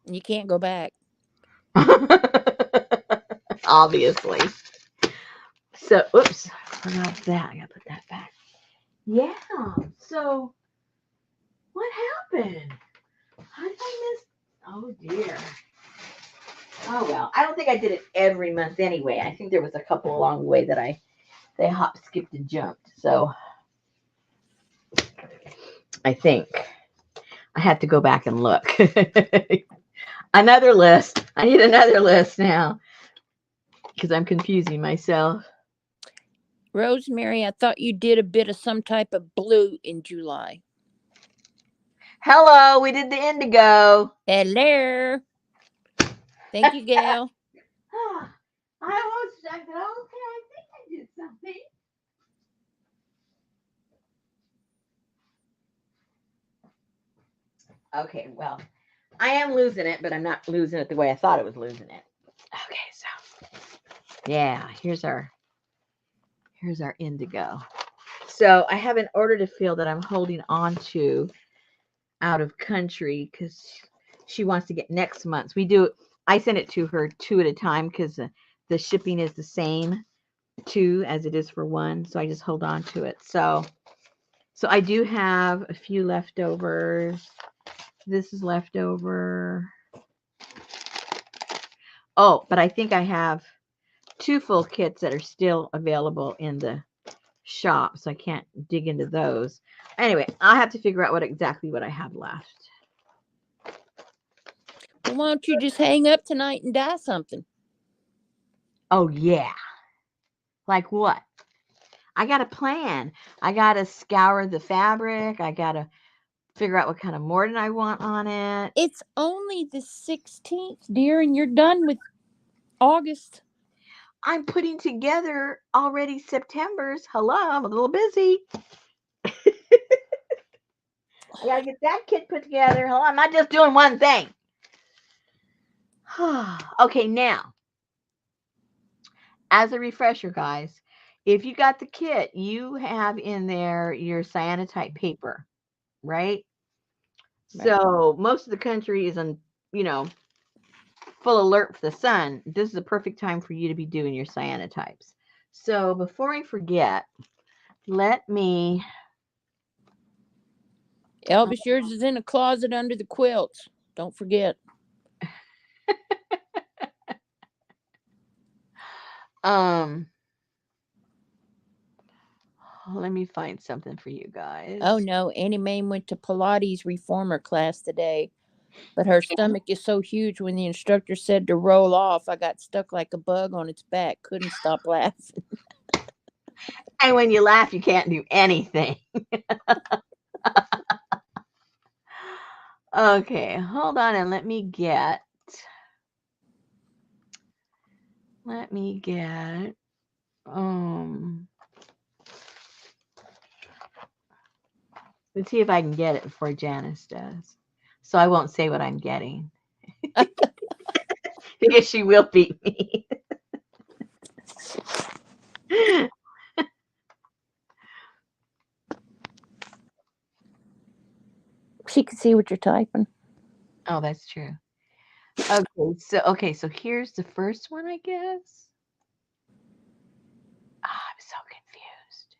You can't go back. no. Obviously. So, oops. Forgot that. I gotta put that back. Yeah. So, what happened? How did I miss? Oh dear. Oh well. I don't think I did it every month anyway. I think there was a couple along the way that they hopped, skipped, and jumped. So I think I had to go back and look. Another list. I need another list now because I'm confusing myself. Rosemary, I thought you did a bit of some type of blue in July. Hello, we did the indigo. Hello. Thank you, Gail. I was okay. I think I did something. Okay, well, I am losing it, but I'm not losing it the way I thought it was losing it. Okay, so yeah, here's our indigo. So I have an order to fill that I'm holding on to out of country because she wants to get next month's. I send it to her 2 at a time because the shipping is the same 2 as it is for 1. So I just hold on to it. So I do have a few leftovers. This is leftover. Oh, but I think I have 2 full kits that are still available in the shop, so I can't dig into those. Anyway, I'll have to figure out exactly what I have left. Well, why don't you just hang up tonight and dye something? Oh yeah. Like what? I got a plan. I got to scour the fabric. I got to figure out what kind of mordant I want on it. It's only the 16th, dear, and you're done with August. I'm putting together already September's. Hello, I'm a little busy. I got to get that kit put together. Hello, I'm not just doing one thing. Okay, now, as a refresher, guys, if you got the kit, you have in there your cyanotype paper, right? So most of the country is on, full alert for the sun. This is the perfect time for you to be doing your cyanotypes. So before I forget, let me. Elvis, yours is in a closet under the quilts. Don't forget. Let me find something for you guys. Oh no, Annie Mae went to Pilates reformer class today, but her stomach is so huge when the instructor said to roll off, I got stuck like a bug on its back. Couldn't stop laughing. And when you laugh, you can't do anything. Okay, hold on and let me get. Let's see if I can get it before Janice does. So I won't say what I'm getting. Because she will beat me. She can see what you're typing. Oh, that's true. Okay, so here's the first one, I guess. I'm so confused.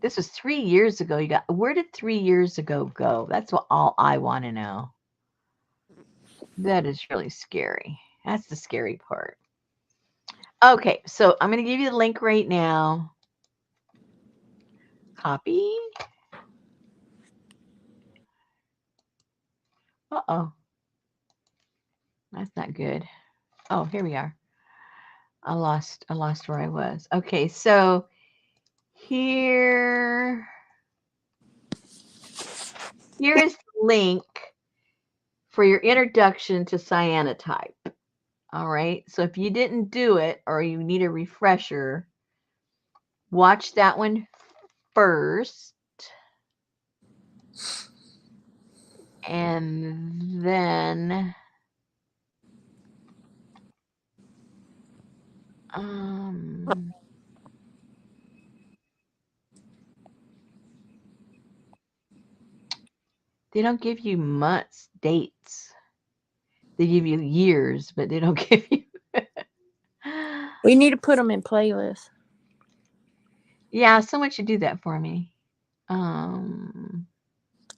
This was 3 years ago. Where did 3 years ago go? That's all I want to know. That is really scary. That's the scary part. Okay, so I'm going to give you the link right now. Copy. Uh-oh. That's not good. Oh, here we are. I lost where I was. Okay, so Here is the link for your introduction to cyanotype. All right. So if you didn't do it or you need a refresher, watch that one first. And then they don't give you months, dates. They give you years, but they don't give you. We need to put them in playlists. Yeah, someone should do that for me.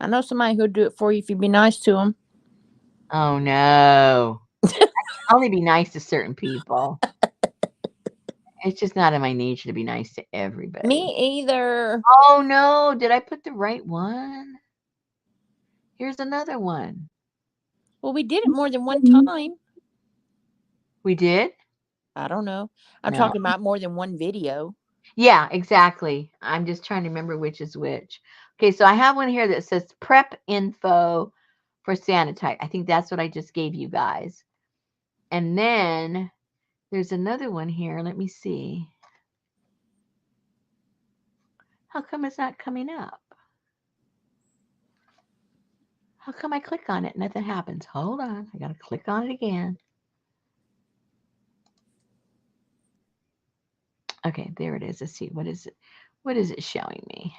I know somebody who'll do it for you if you be nice to them. Oh no. I can only be nice to certain people. It's just not in my nature to be nice to everybody. Me either. Oh no, did I put the right one? Here's another one. Well, we did it more than one time. We did? I don't know. I'm No. talking about more than one video. Yeah, exactly. I'm just trying to remember which is which. Okay, so I have one here that says prep info for Sanotype. I think that's what I just gave you guys. And then there's another one here. Let me see. How come it's not coming up? How come I click on it? Nothing happens. Hold on. I got to click on it again. Okay, there it is. Let's see. What is it? What is it showing me?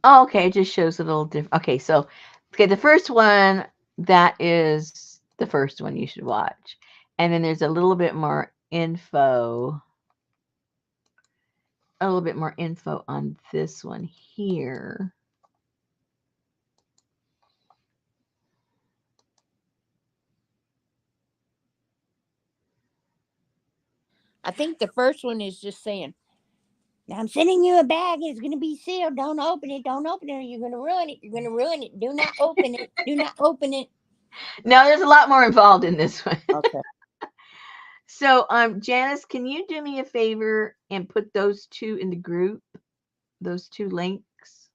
Oh, okay. It just shows a little different. Okay, so the first one, that is the first one you should watch. And then there's a little bit more info. A little bit more info on this one here. I think the first one is just saying, I'm sending you a bag. It's going to be sealed. Don't open it. Don't open it. Or you're going to ruin it. You're going to ruin it. Do not open it. Do not open it. No, there's a lot more involved in this one. Okay. So, Janice, can you do me a favor and put those two in the group? Those two links.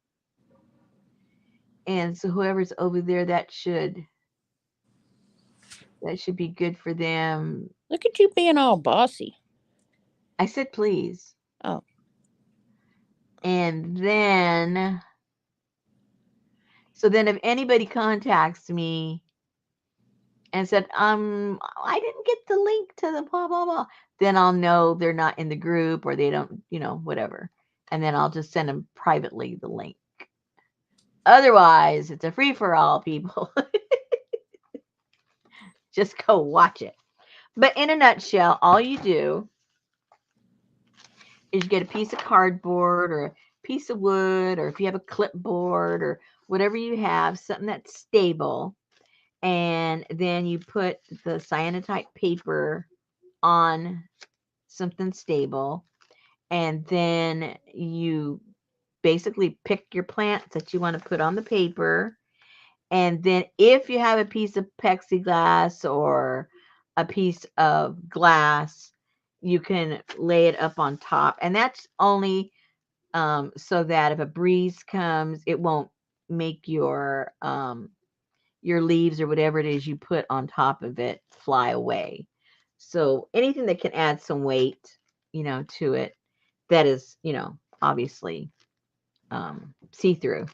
And so whoever's over there, that should be good for them. Look at you being all bossy. I said please. Oh. And then, so then if anybody contacts me and said, I didn't get the link to the blah, blah, blah, then I'll know they're not in the group or they don't, whatever. And then I'll just send them privately the link. Otherwise, it's a free-for-all, people. Just go watch it. But in a nutshell, all you do is you get a piece of cardboard or a piece of wood, or if you have a clipboard or whatever you have, something that's stable. And then you put the cyanotype paper on something stable. And then you basically pick your plants that you want to put on the paper. And then if you have a piece of plexiglass or a piece of glass, you can lay it up on top. And that's only so that if a breeze comes, it won't make your leaves or whatever it is you put on top of it fly away. So anything that can add some weight, to it, that is, obviously see-through.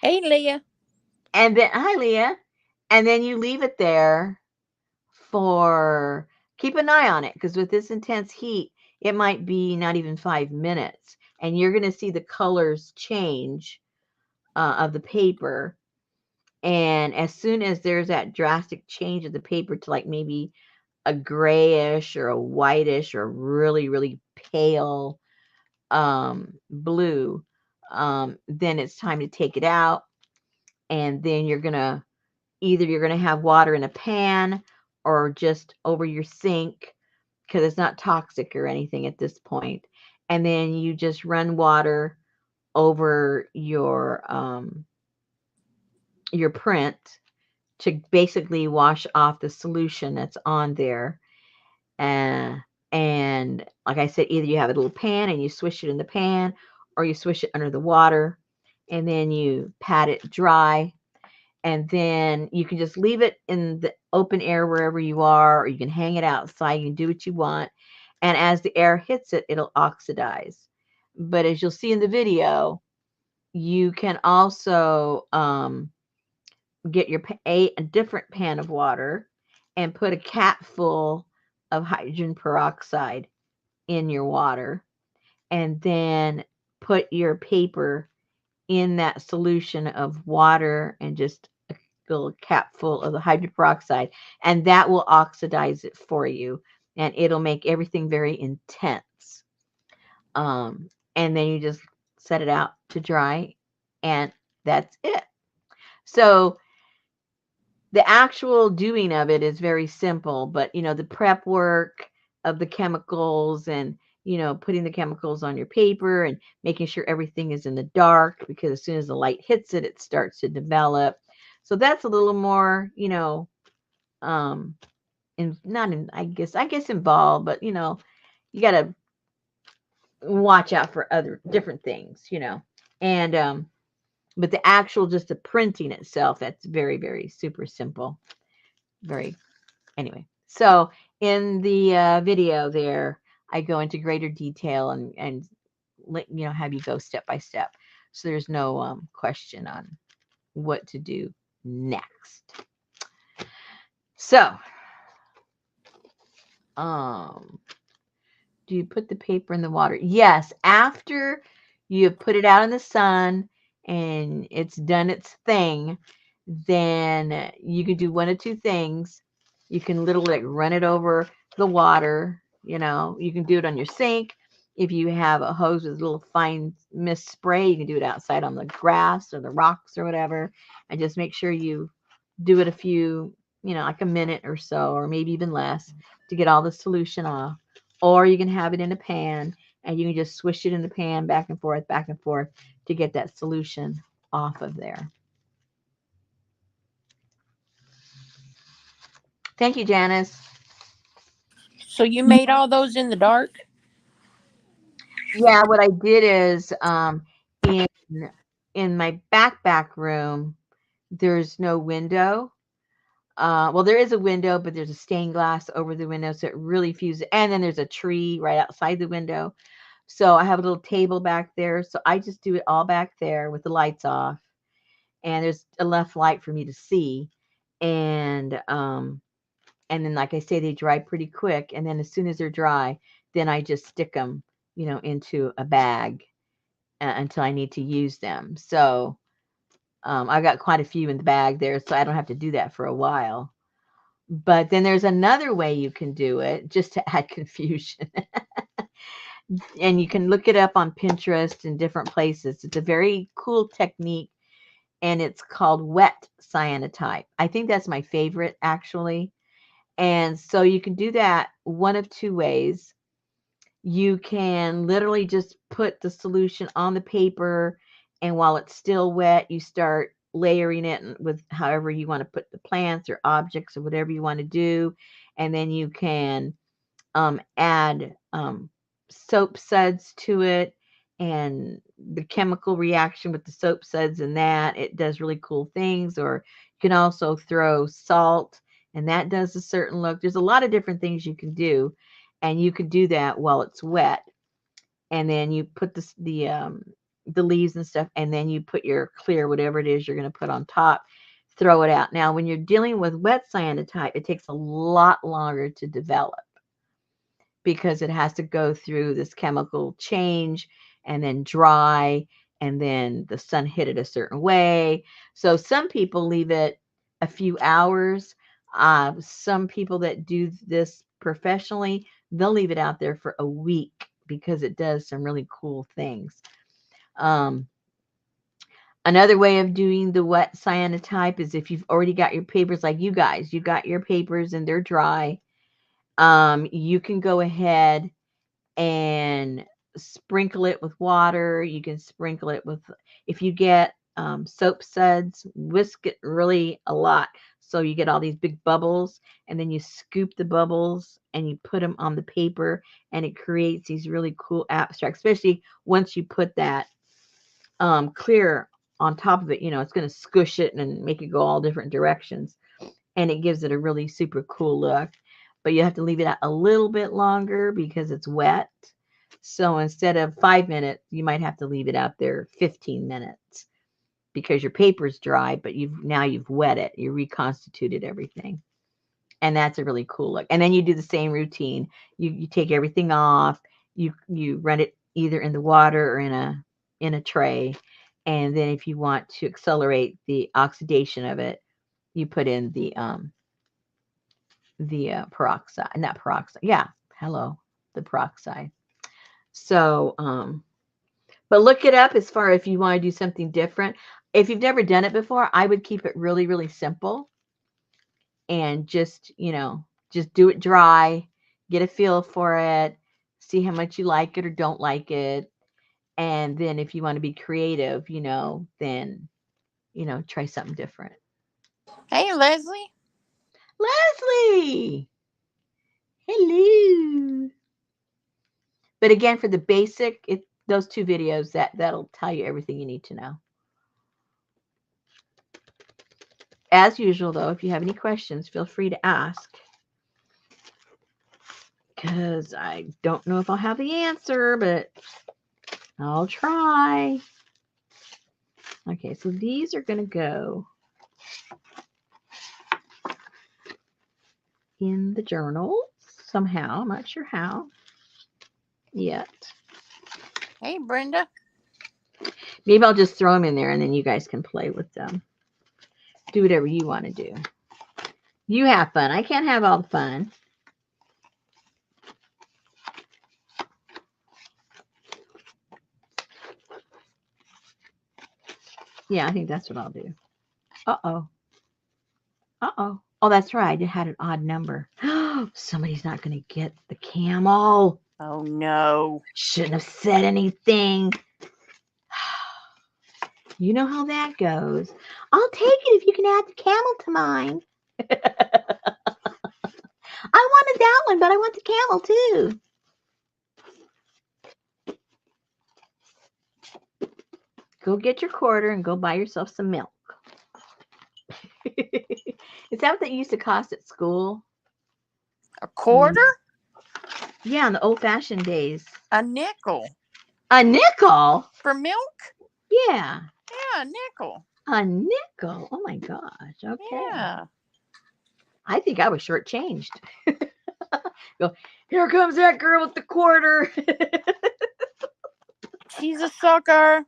Hey, Leah. And then, hi, Leah. And then you leave it there keep an eye on it, because with this intense heat, it might be not even 5 minutes. And you're going to see the colors change of the paper. And as soon as there's that drastic change of the paper to like maybe a grayish or a whitish or really, really pale blue, then it's time to take it out. And then you're going to have water in a pan or just over your sink, because it's not toxic or anything at this point. And then you just run water over your print, to basically wash off the solution that's on there. Uh, and like I said, either you have a little pan and you swish it in the pan, or you swish it under the water, and then you pat it dry. And then you can just leave it in the open air wherever you are, or you can hang it outside. You can do what you want. And as the air hits it, it'll oxidize. But as you'll see in the video, you can also get a different pan of water and put a cap full of hydrogen peroxide in your water, and then put your paper in that solution of water and just a little cap full of the hydrogen peroxide, and that will oxidize it for you, and it'll make everything very intense. And then you just set it out to dry, and that's it. So the actual doing of it is very simple, but the prep work of the chemicals, and putting the chemicals on your paper and making sure everything is in the dark, because as soon as the light hits it, it starts to develop. So that's a little more, um not in I guess involved, but you got to watch out for other different things, and but the actual, just the printing itself, that's very, very super simple. Very, anyway. So in the video there, I go into greater detail and have you go step by step, so there's no question on what to do next. So do you put the paper in the water? Yes, after you put it out in the sun and it's done its thing, then you can do one of two things. You can literally like run it over the water. You can do it on your sink. If you have a hose with a little fine mist spray, you can do it outside on the grass or the rocks or whatever. And just make sure you do it a few, like a minute or so, or maybe even less, to get all the solution off. Or you can have it in a pan and you can just swish it in the pan back and forth to get that solution off of there. Thank you, Janice. So you made all those in the dark? Yeah, what I did is in my back room, there's no window. Well, there is a window, but there's a stained glass over the window, so it really fuses. And then there's a tree right outside the window. So I have a little table back there. So I just do it all back there with the lights off. And there's enough light for me to see. And then, like I say, they dry pretty quick. And then as soon as they're dry, then I just stick them, into a bag until I need to use them. So I've got quite a few in the bag there, so I don't have to do that for a while. But then there's another way you can do it, just to add confusion. And you can look it up on Pinterest and different places. It's a very cool technique, and it's called wet cyanotype. I think that's my favorite, actually. And so you can do that one of two ways. You can literally just put the solution on the paper, and while it's still wet, you start layering it with however you want to put the plants or objects or whatever you want to do. And then you can add soap suds to it, and the chemical reaction with the soap suds and that, it does really cool things. Or you can also throw salt, and that does a certain look. There's a lot of different things you can do, and you can do that while it's wet. And then you put the leaves and stuff, and then you put your clear, whatever it is you're going to put on top, throw it out. Now, when you're dealing with wet cyanotype, it takes a lot longer to develop, because it has to go through this chemical change and then dry, and then the sun hit it a certain way. So some people leave it a few hours. Some people that do this professionally, they'll leave it out there for a week, because it does some really cool things. Another way of doing the wet cyanotype is if you've already got your papers, like you guys, you got your papers and they're dry. You can go ahead and sprinkle it with water. You can sprinkle it with, if you get soap suds, whisk it really a lot So you get all these big bubbles, and then you scoop the bubbles and you put them on the paper, and it creates these really cool abstracts, especially once you put that clear on top of it. It's going to squish it and make it go all different directions, and it gives it a really super cool look. But you have to leave it out a little bit longer because it's wet. So instead of 5 minutes, you might have to leave it out there 15 minutes because your paper's dry, but you've wet it. You reconstituted everything. And that's a really cool look. And then you do the same routine. You take everything off. You run it either in the water or in a tray. And then if you want to accelerate the oxidation of it, you put in the peroxide, not peroxide. Yeah, hello, the peroxide. So, but look it up as far if you want to do something different. If you've never done it before, I would keep it really, really simple and just do it dry, get a feel for it, see how much you like it or don't like it. And then if you want to be creative, then, try something different. Hey, Leslie. Leslie! Hello. But again, for the basic, those 2 videos, that'll tell you everything you need to know. As usual, though, if you have any questions, feel free to ask. Because I don't know if I'll have the answer, but I'll try. Okay, so these are going to go in the journal somehow. I'm not sure how yet. Hey, Brenda. Maybe I'll just throw them in there and then you guys can play with them. Do whatever you want to do. You have fun. I can't have all the fun. Yeah, I think that's what I'll do. Uh-oh. Uh-oh. Oh, that's right. I had an odd number. Somebody's not going to get the camel. Oh, no. Shouldn't have said anything. You know how that goes. I'll take it if you can add the camel to mine. I wanted that one, but I want the camel too. Go get your quarter and go buy yourself some milk. Is that what that used to cost at school? A quarter? Yeah, in the old-fashioned days. A nickel. A nickel? For milk? Yeah. Yeah, a nickel. A nickel? Oh my gosh. Okay. Yeah. I think I was shortchanged. Go, here comes that girl with the quarter. She's a sucker.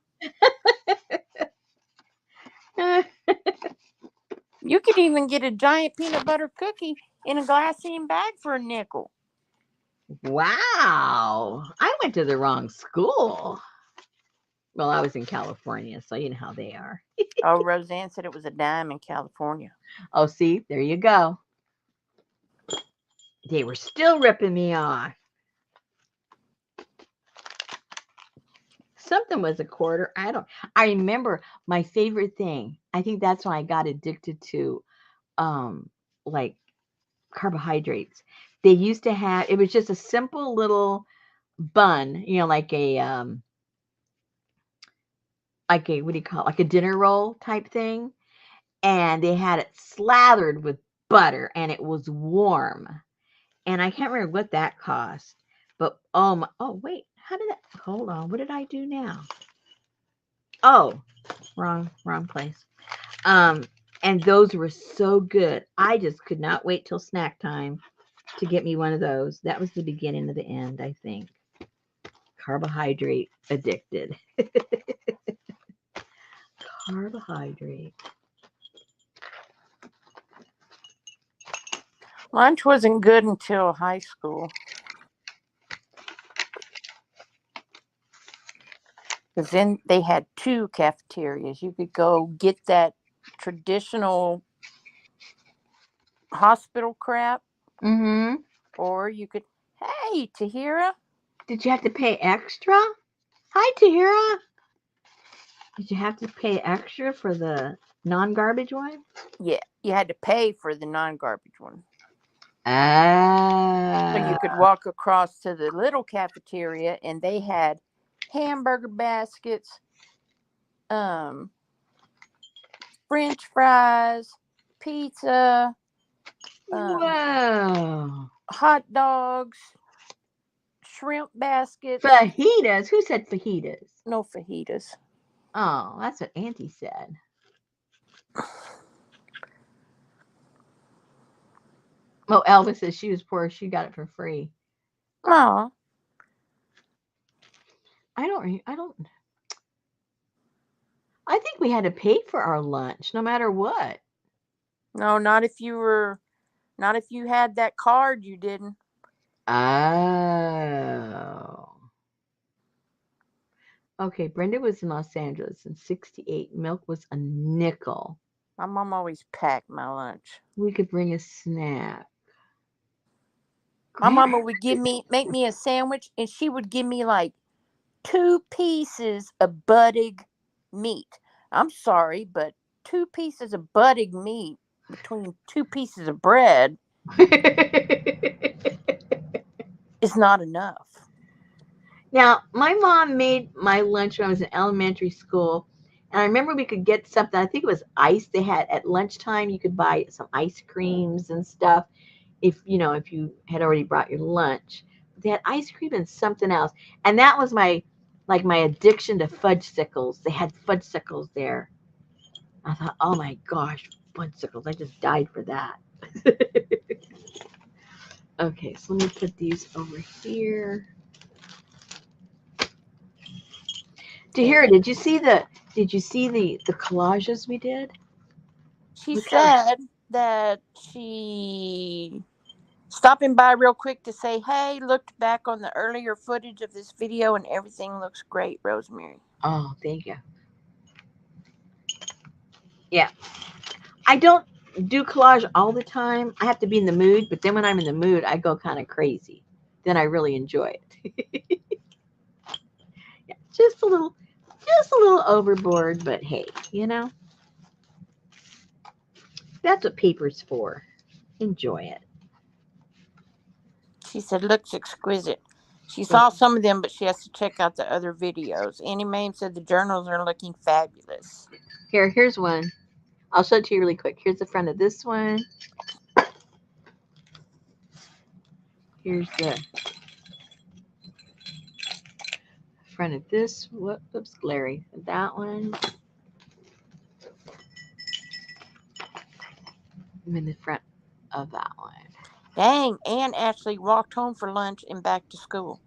You could even get a giant peanut butter cookie in a glassine bag for a nickel. Wow. I went to the wrong school. Well, I was in California, so you know how they are. Oh, Roseanne said it was a dime in California. Oh, see, there you go. They were still ripping me off. Something was a quarter. I remember my favorite thing. I think that's when I got addicted to like carbohydrates. They used to have, it was just a simple little bun, like a what do you call it? Like a dinner roll type thing. And they had it slathered with butter and it was warm. And I can't remember what that cost. But oh wait, how did that, hold on, what did I do now? Oh, wrong place. And those were so good. I just could not wait till snack time to get me one of those. That was the beginning of the end, I think. Carbohydrate addicted. Carbohydrate. Lunch wasn't good until high school. Because then they had 2 cafeterias. You could go get that traditional hospital crap. Mm-hmm. Or you could, hey, Tahira. Did you have to pay extra? Hi, Tahira. Did you have to pay extra for the Non-garbage one? Yeah, you had to pay for the non-garbage one. So you Ah. could walk across to the little cafeteria, and they had hamburger baskets, um, French fries, pizza, Whoa. hot dogs, shrimp baskets. Fajitas? Who said fajitas? No fajitas. Oh, that's what Auntie said. Oh, Elvis says she was poor. She got it for free. Oh, I don't. I think we had to pay for our lunch, no matter what. no, not if you had that card. You didn't. Oh. Okay, Brenda was in Los Angeles in '68. Milk was a nickel. My mom always packed my lunch. We could bring a snack. My mama would make me a sandwich, and she would give me like 2 pieces of budding meat. I'm sorry, but 2 pieces of budding meat between 2 pieces of bread is not enough. Now, my mom made my lunch when I was in elementary school. And I remember we could get something, I think it was ice they had at lunchtime. You could buy some ice creams and stuff if you had already brought your lunch. But they had ice cream and something else. And that was my addiction to fudgesicles. They had fudgesicles there. I thought, oh my gosh, fudgesicles. I just died for that. Okay, so let me put these over here. Tahira, did you see the collages we did? She said that she stopping by real quick to say, hey, looked back on the earlier footage of this video and everything looks great, Rosemary. Oh, thank you. Yeah. I don't do collage all the time. I have to be in the mood, but then when I'm in the mood, I go kind of crazy. Then I really enjoy it. Yeah, just a little overboard, but hey, that's what paper's for. Enjoy it. She said, looks exquisite. She saw some of them, but she has to check out the other videos. Annie Mame said the journals are looking fabulous. Here's one. I'll show it to you really quick. Here's the front of this one. Here's the front of this. Whoops, glary. That one. And then the front of that one. Dang, Ann actually walked home for lunch and back to school.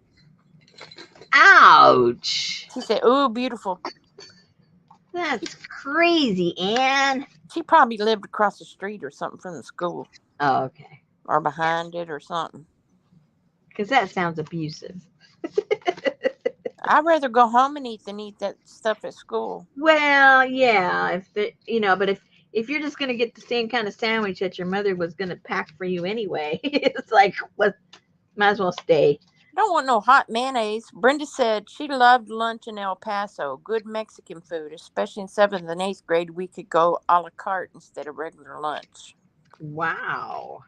Ouch. She said, ooh, beautiful. That's crazy, Ann. She probably lived across the street or something from the school. Oh, okay. Or behind it or something. Because that sounds abusive. I'd rather go home and eat than eat that stuff at school. Well, yeah, but if you're just gonna get the same kind of sandwich that your mother was gonna pack for you anyway, it's like, what? Might as well stay. Don't want no hot mayonnaise. Brenda said she loved lunch in El Paso. Good Mexican food, especially in 7th and 8th grade. We could go a la carte instead of regular lunch. Wow.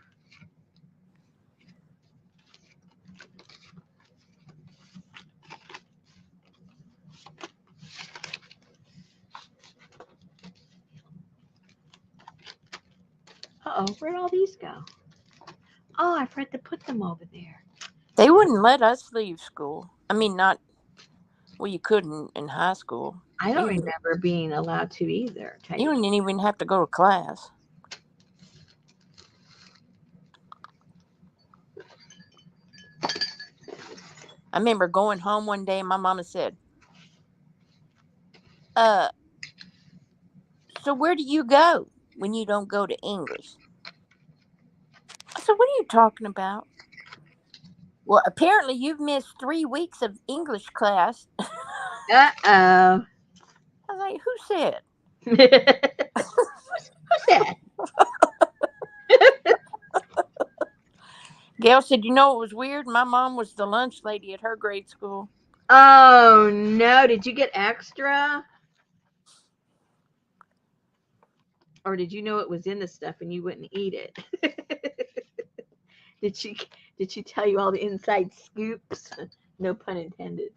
Uh-oh, where'd all these go? Oh, I forgot to put them over there. They wouldn't let us leave school. I mean, you couldn't in high school. I don't remember being allowed to either. You didn't even have to go to class. I remember going home one day and my mama said, so where do you go when you don't go to English? I said, what are you talking about? Well, apparently you've missed 3 weeks of English class. Uh-oh. I was like, who said? Who said? Gail said, you know what was weird? My mom was the lunch lady at her grade school. Oh, no. Did you get extra? Or did you know it was in the stuff and you wouldn't eat it? Did she did she tell you all the inside scoops? No pun intended.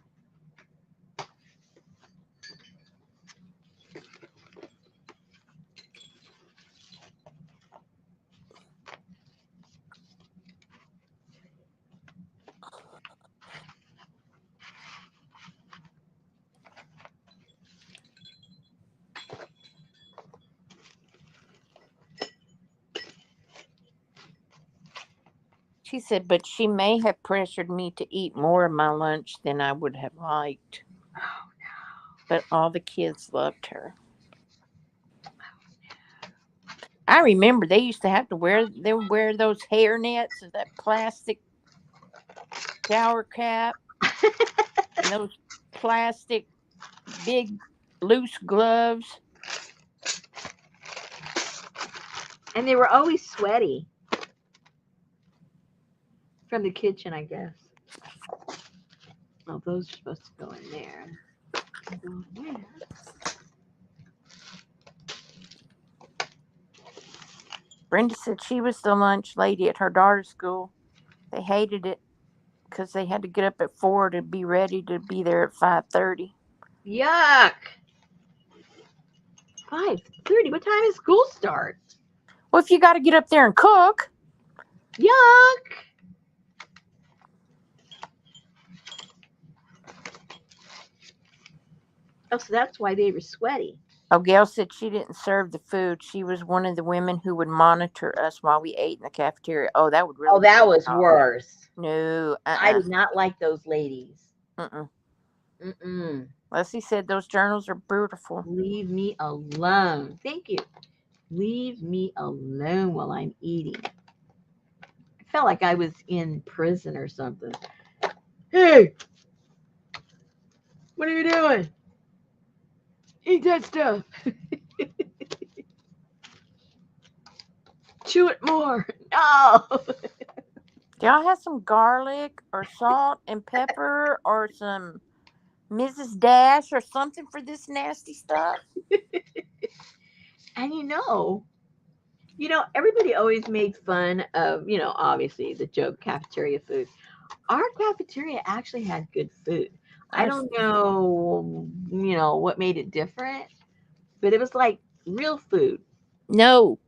She said, but she may have pressured me to eat more of my lunch than I would have liked. But all the kids loved her. I remember they used to have to wear those hair nets and that plastic shower cap and those plastic big loose gloves. And they were always sweaty from the kitchen, I guess. Oh, those are supposed to go in there. Go in there. Brenda said she was the lunch lady at her daughter's school. They hated it because they had to get up at 4 to be ready to be there at 5:30. Yuck. 5:30. What time does school start? Well, if you got to get up there and cook. Yuck. Oh, so that's why they were sweaty. Oh, Gail said she didn't serve the food. She was one of the women who would monitor us while we ate in the cafeteria. Oh, that would really. Oh, that was off. worse. No, I did not like those ladies. Mm-mm. Leslie said those journals are beautiful. Leave me alone. Thank you. Leave me alone while I'm eating. I felt like I was in prison or something. Hey, what are you doing? Eat that stuff. Chew it more. No. Do y'all have some garlic or salt and pepper or some Mrs. Dash or something for this nasty stuff? And everybody always made fun of, obviously the joke cafeteria food. Our cafeteria actually had good food. I don't know, what made it different, but it was like real food. No.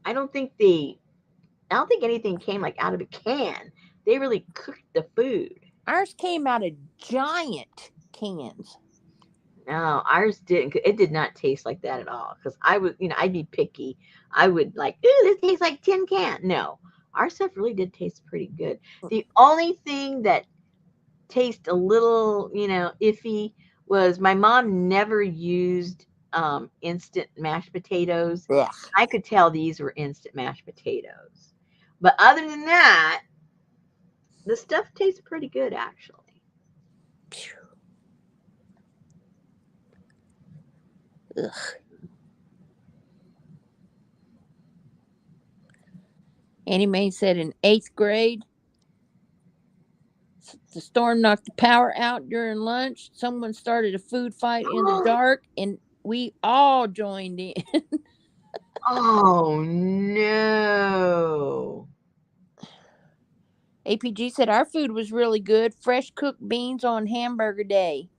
I don't think anything came like out of a can. They really cooked the food. Ours came out of giant cans. No, ours didn't. It did not taste like that at all. Because I was, I'd be picky. I would like, ooh, this tastes like tin can. No, our stuff really did taste pretty good. The only thing that tastes a little, iffy was my mom never used instant mashed potatoes. Yeah. I could tell these were instant mashed potatoes. But other than that, the stuff tastes pretty good, actually. Ugh. Annie Mae said in 8th grade, the storm knocked the power out during lunch. Someone started a food fight in the dark, and we all joined in. Oh, no. APG said our food was really good. Fresh cooked beans on hamburger day.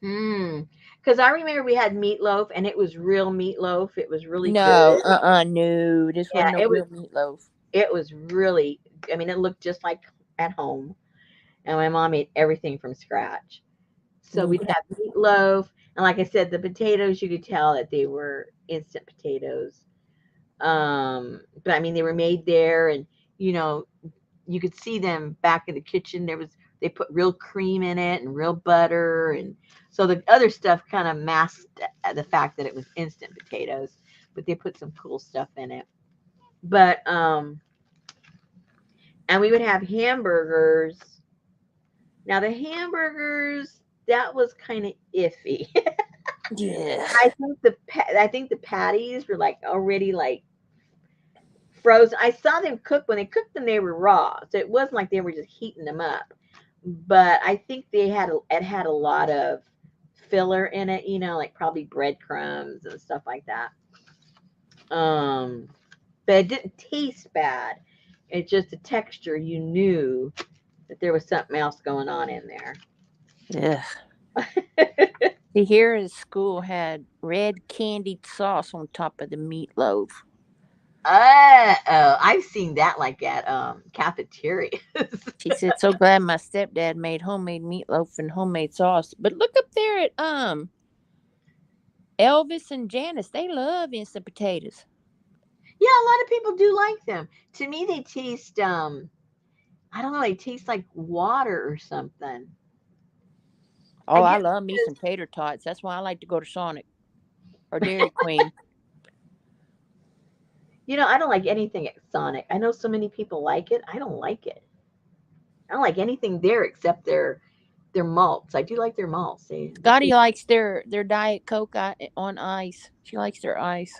Because I remember we had meatloaf, and it was real meatloaf. It was really good. No. This wasn't no real meatloaf. It was really, it looked just like at home. And my mom made everything from scratch. So we'd have meatloaf. And like I said, the potatoes, you could tell that they were instant potatoes. But they were made there, and, you could see them back in the kitchen. They put real cream in it and real butter. And so the other stuff kind of masked the fact that it was instant potatoes, but they put some cool stuff in it. But, and we would have hamburgers. Now the hamburgers, that was kind of iffy. Yeah. I think the patties were like already like frozen. I saw them cook. When they cooked them, they were raw, so it wasn't like they were just heating them up. But I think it had a lot of filler in it, like probably breadcrumbs and stuff like that. But it didn't taste bad. It's just the texture. You knew that there was something else going on in there. Ugh. See, here at school had red candied sauce on top of the meatloaf. Oh, I've seen that like at cafeterias. She said, "So glad my stepdad made homemade meatloaf and homemade sauce." But look up there at Elvis and Janice. They love instant potatoes. Yeah, a lot of people do like them. To me, they taste I don't know, they taste like water or something. Oh, I I guess love me some because tater tots. That's why I like to go to Sonic or Dairy Queen. I don't like anything at Sonic. I know so many people like it. I don't like it. I don't like anything there except their malts. I do like their malts. They Scotty taste. likes their Diet Coke on ice. She likes their ice.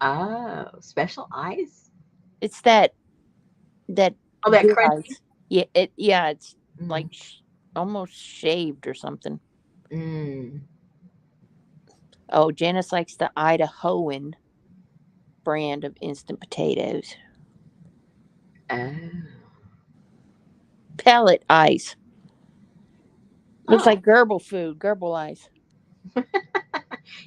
Oh, special ice. It's that Oh, that good crunchy. ice. Yeah, it's Mm. like almost shaved or something. Mm. Oh, Janice likes the Idahoan brand of instant potatoes. Oh. Pellet ice. Looks Oh. like Gerbil food, Gerbil ice.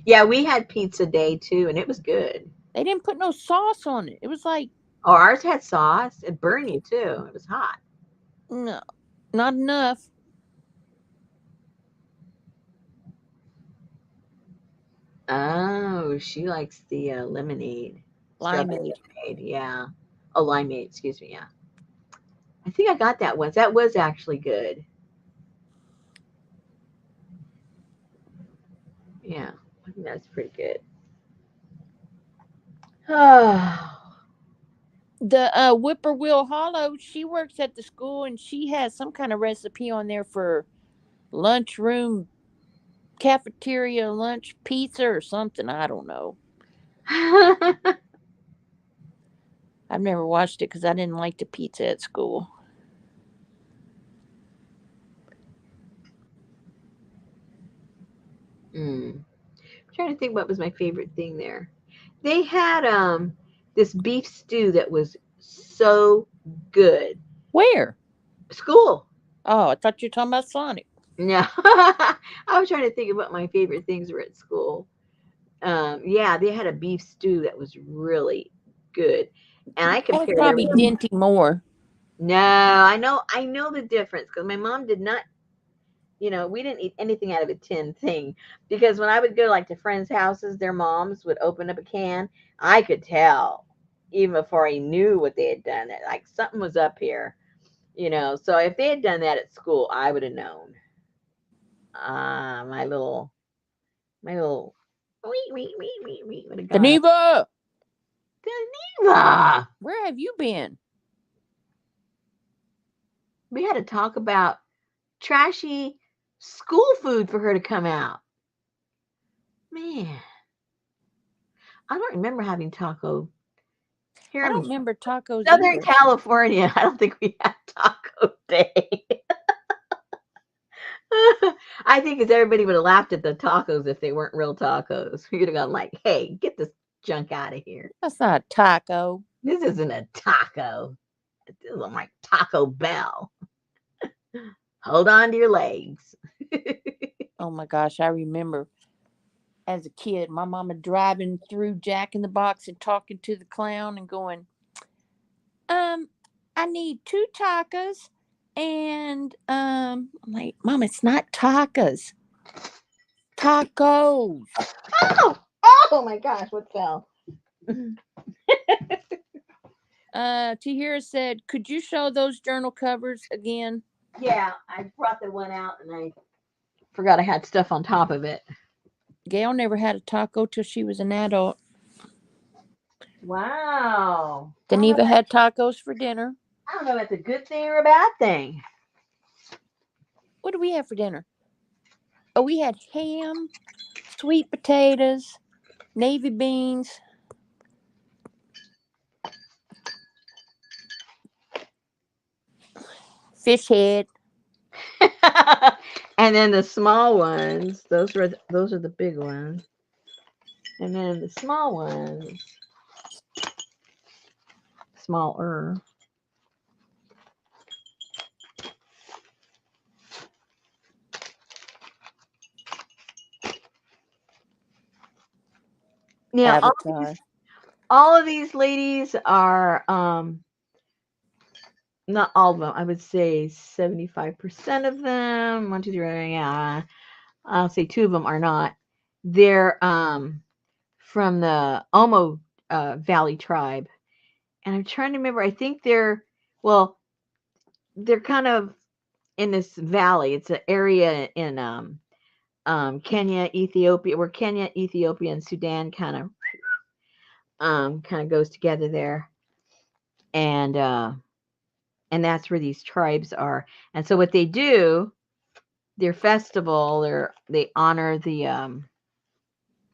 Yeah, we had pizza day too, and it was good. They didn't put no sauce on it. It was like, Oh, ours had sauce. It burned you too. It was hot. no, not enough. Oh, she likes the lemonade, strawberry Limeade. lemonade. Yeah. Oh, limeade. Excuse me. Yeah. I think I got that once. That was actually good. Yeah, I think that's pretty good. Oh. The Whippoorwill Hollow, she works at the school and she has some kind of recipe on there for lunchroom, cafeteria lunch pizza or something. I don't know. I've never watched it because I didn't like the pizza at school. I'm trying to think what was my favorite thing there. They had this beef stew that was so good. Where? School. Oh, I thought you were talking about Sonic. No. I was trying to think of what my favorite things were at school. Yeah, they had a beef stew that was really good. And I That was compared probably everything. Dinty Moore. No, I know the difference because my mom did not, we didn't eat anything out of a tin thing because when I would go like to friends' houses, their moms would open up a can. I could tell even before I knew what they had done that like something was up here. So if they had done that at school, I would have known. My little wee would have gone up. Geneva, Geneva. where have you been? We had to talk about trashy school food for her to come out. Man, I don't remember having taco here I in don't remember tacos Southern either. California. I don't think we had taco day. I think because everybody would have laughed at the tacos if they weren't real tacos. We would have gone like, "Hey, get this junk out of here. That's not a taco. This isn't a taco. This isn't like Taco Bell. Hold on to your legs." Oh my gosh, I remember as a kid, my mama driving through Jack in the Box and talking to the clown and going, um, I need 2 tacos and I'm like, Mom, it's not tacos. Tacos. Oh, oh my gosh, what fell? Tahira said, could you show those journal covers again? Yeah, I brought the one out and I forgot I had stuff on top of it. Gail never had a taco till she was an adult. Wow. Geneva had tacos for dinner. I don't know if that's a good thing or a bad thing. What did we have for dinner? Oh, we had ham, sweet potatoes, navy beans, fish head. And then the small ones, those are the big ones. And then the small ones, smaller. Now Avatar. all of these ladies are not all of them. I would say 75% of them. 1, 2, 3. Yeah, I'll say 2 of them are not. They're from the Omo Valley tribe, and I'm trying to remember. I think they're kind of in this valley. It's an area in Kenya, Ethiopia, where Kenya, Ethiopia, and Sudan kind of goes together there, and that's where these tribes are. And so what they do, their festival, they honor the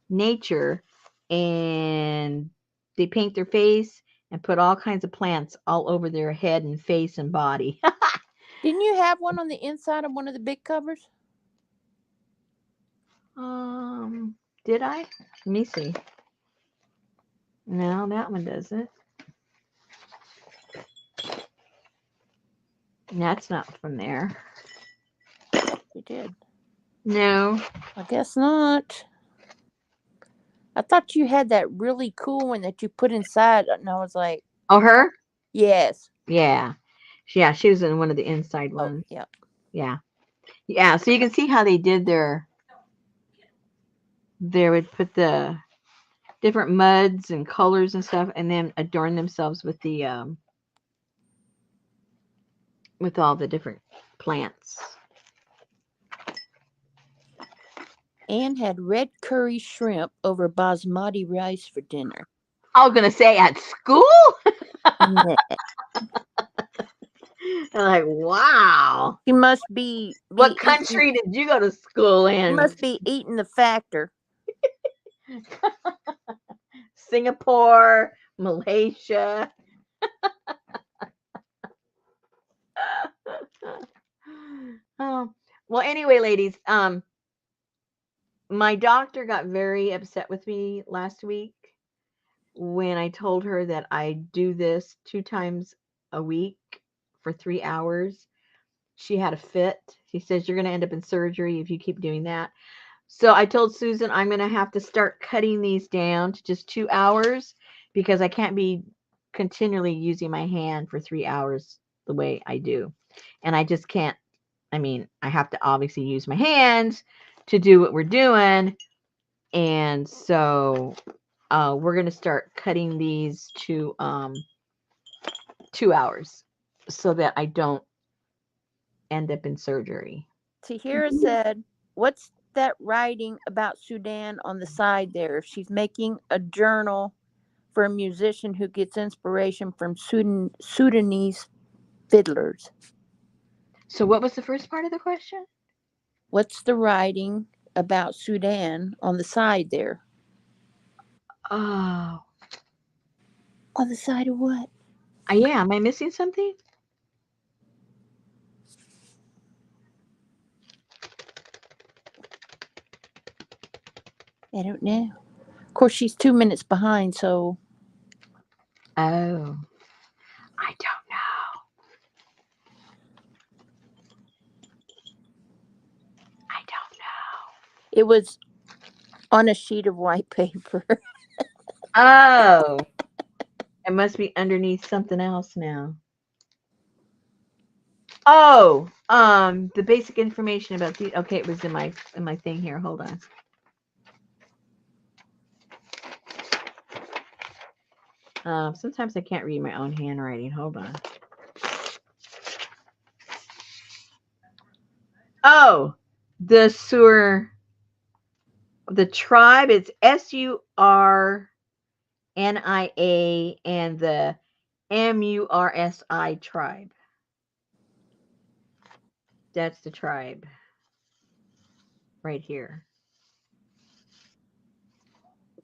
nature, and they paint their face and put all kinds of plants all over their head and face and body. Didn't you have one on the inside of one of the big covers? Did I? Let me see. No, that one doesn't. That's not from there. You did. No. I guess not. I thought you had that really cool one that you put inside, and I was like, Oh, her? yes. Yeah. Yeah, she was in one of the inside Oh, ones. yeah. Yeah. Yeah, so you can see how they did they would put the different muds and colors and stuff, and then adorn themselves with with all the different plants. Anne had red curry shrimp over basmati rice for dinner. I was gonna say at school. Yeah. I'm like, wow. She must be What eating. country did you go to school She in? must be eating the factor. Singapore, Malaysia. Oh, well, anyway, ladies, my doctor got very upset with me last week when I told her that I do this 2 times a week for 3 hours. She had a fit. She says, you're going to end up in surgery if you keep doing that. So I told Susan I'm going to have to start cutting these down to just 2 hours, because I can't be continually using my hand for 3 hours the way I do. And I just can't. I mean, I have to obviously use my hands to do what we're doing. And so we're going to start cutting these to 2 hours so that I don't end up in surgery. Tahira said, "What's that writing about Sudan on the side there? She's making a journal for a musician who gets inspiration from Sudanese fiddlers. So what was the first part of the question? What's the writing about Sudan on the side there? Oh, On the side of what? yeah. Am I missing something? I don't know. Of course, she's 2 minutes behind, so Oh, I don't know. I don't know. it was on a sheet of white paper. Oh, it must be underneath something else now. Oh, the basic information about the. Okay, it was in my thing here. Hold on. Sometimes I can't read my own handwriting. Hold on. Oh, the tribe. It's SURNIA, and the MURSI tribe. That's the tribe right here.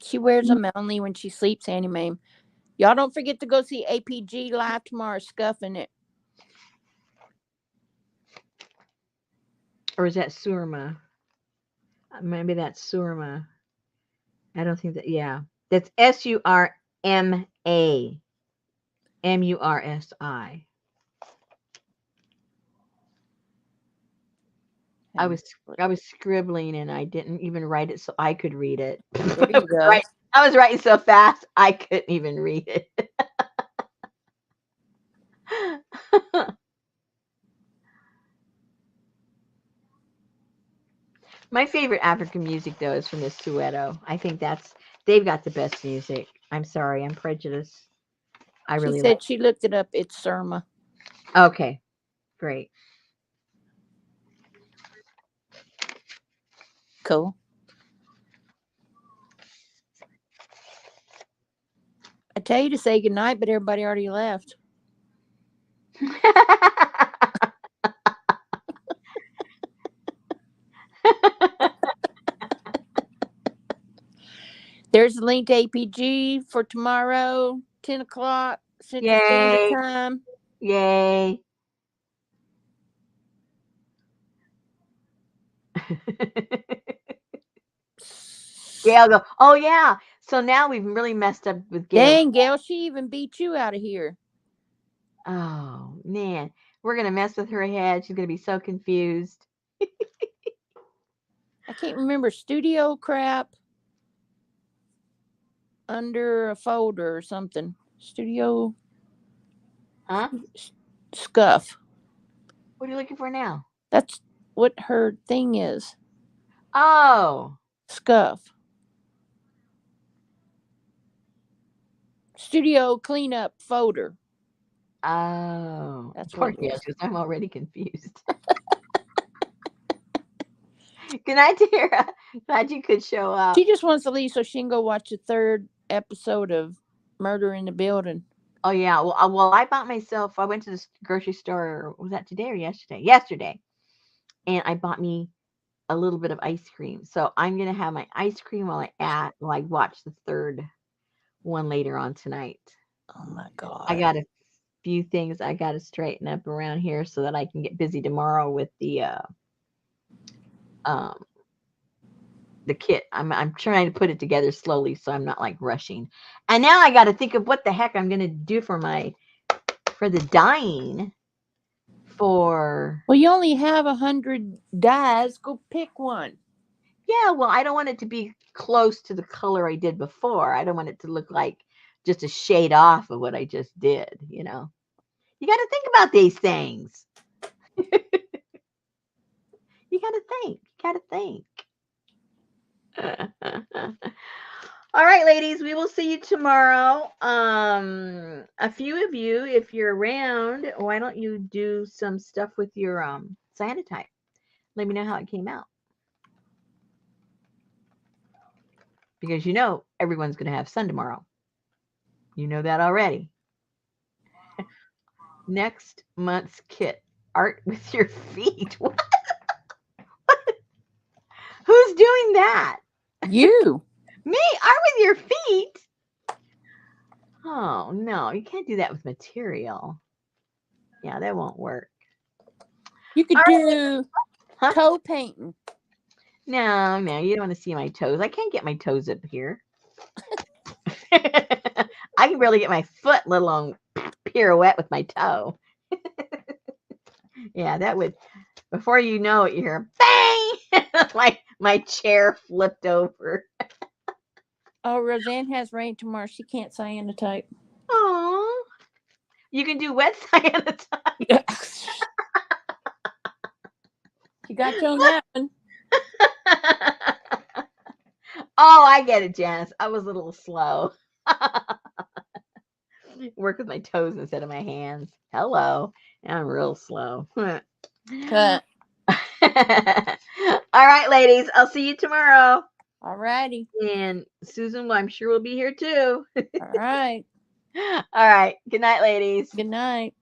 She wears them only when she sleeps, Annie Mae. Y'all don't forget to go see APG live tomorrow, Scuffing It. Or is that Surma? Maybe that's Surma. I don't think that. Yeah, that's Surma Mursi. I was I was scribbling and I didn't even write it so I could read it. There you go. Right. I was writing so fast I couldn't even read it. My favorite African music though is from the Soweto. I think they've got the best music. I'm sorry, I'm prejudiced. I She really said like. she looked it up. It's Surma. Okay, great. Cool. I tell you to say goodnight, but everybody already left. There's the link to APG for tomorrow, 10 o'clock Central Standard Yay! Time. Yay! Gail go. Oh yeah. So now we've really messed up with Gail. Dang, Gail, she even beat you out of here. Oh man, we're gonna mess with her head. She's gonna be so confused. I can't remember studio crap under a folder or something. Studio Huh? scuff. What are you looking for now? That's what her thing is. Oh. Scuff. Studio cleanup folder. Oh. That's Poor what it Gail, is. because I'm already confused. Good night, Tara. Glad you could show up. She just wants to leave so she can go watch the 3rd episode of Murder in the Building. Oh yeah. Well, I bought myself. I went to the grocery store. Was that today or yesterday? Yesterday, and I bought me a little bit of ice cream. So I'm gonna have my ice cream while I watch the 3rd one later on tonight. Oh my I God. got a few things I got to straighten up around here so that I can get busy tomorrow with um the kit. I'm trying to put it together slowly so I'm not like rushing. And now I got to think of what the heck I'm gonna do for the dyeing for. Well, you only have 100 dyes. Go pick one. Yeah, well, I don't want it to be close to the color I did before. I don't want it to look like just a shade off of what I just did, you know. You got to think about these things. You got to think. You got to think. All right, ladies, we will see you tomorrow. A few of you, if you're around, why don't you do some stuff with your cyanotype? Let me know how it came out. Because you know everyone's going to have sun tomorrow. You know that already. Next month's kit, art with your feet. What? Who's doing that? You. Me? Art with your feet? Oh, no, you can't do that with material. Yeah, that won't work. You could All right. do Huh? toe painting. No, you don't want to see my toes. I can't get my toes up here. I can barely get my foot, let alone pirouette with my toe. Yeah, that would, before you know it, you hear bang! Like my chair flipped over. Oh, Roseanne has rain tomorrow. She can't cyanotype. Oh, you can do wet cyanotype. She got you on that one. Oh, I get it, Janice. I was a little slow. Work with my toes instead of my hands. Hello. I'm real slow. Cut. All right, ladies. I'll see you tomorrow. All righty. And Susan, well, I'm sure will be here too. All right. All right. Good night, ladies. Good night.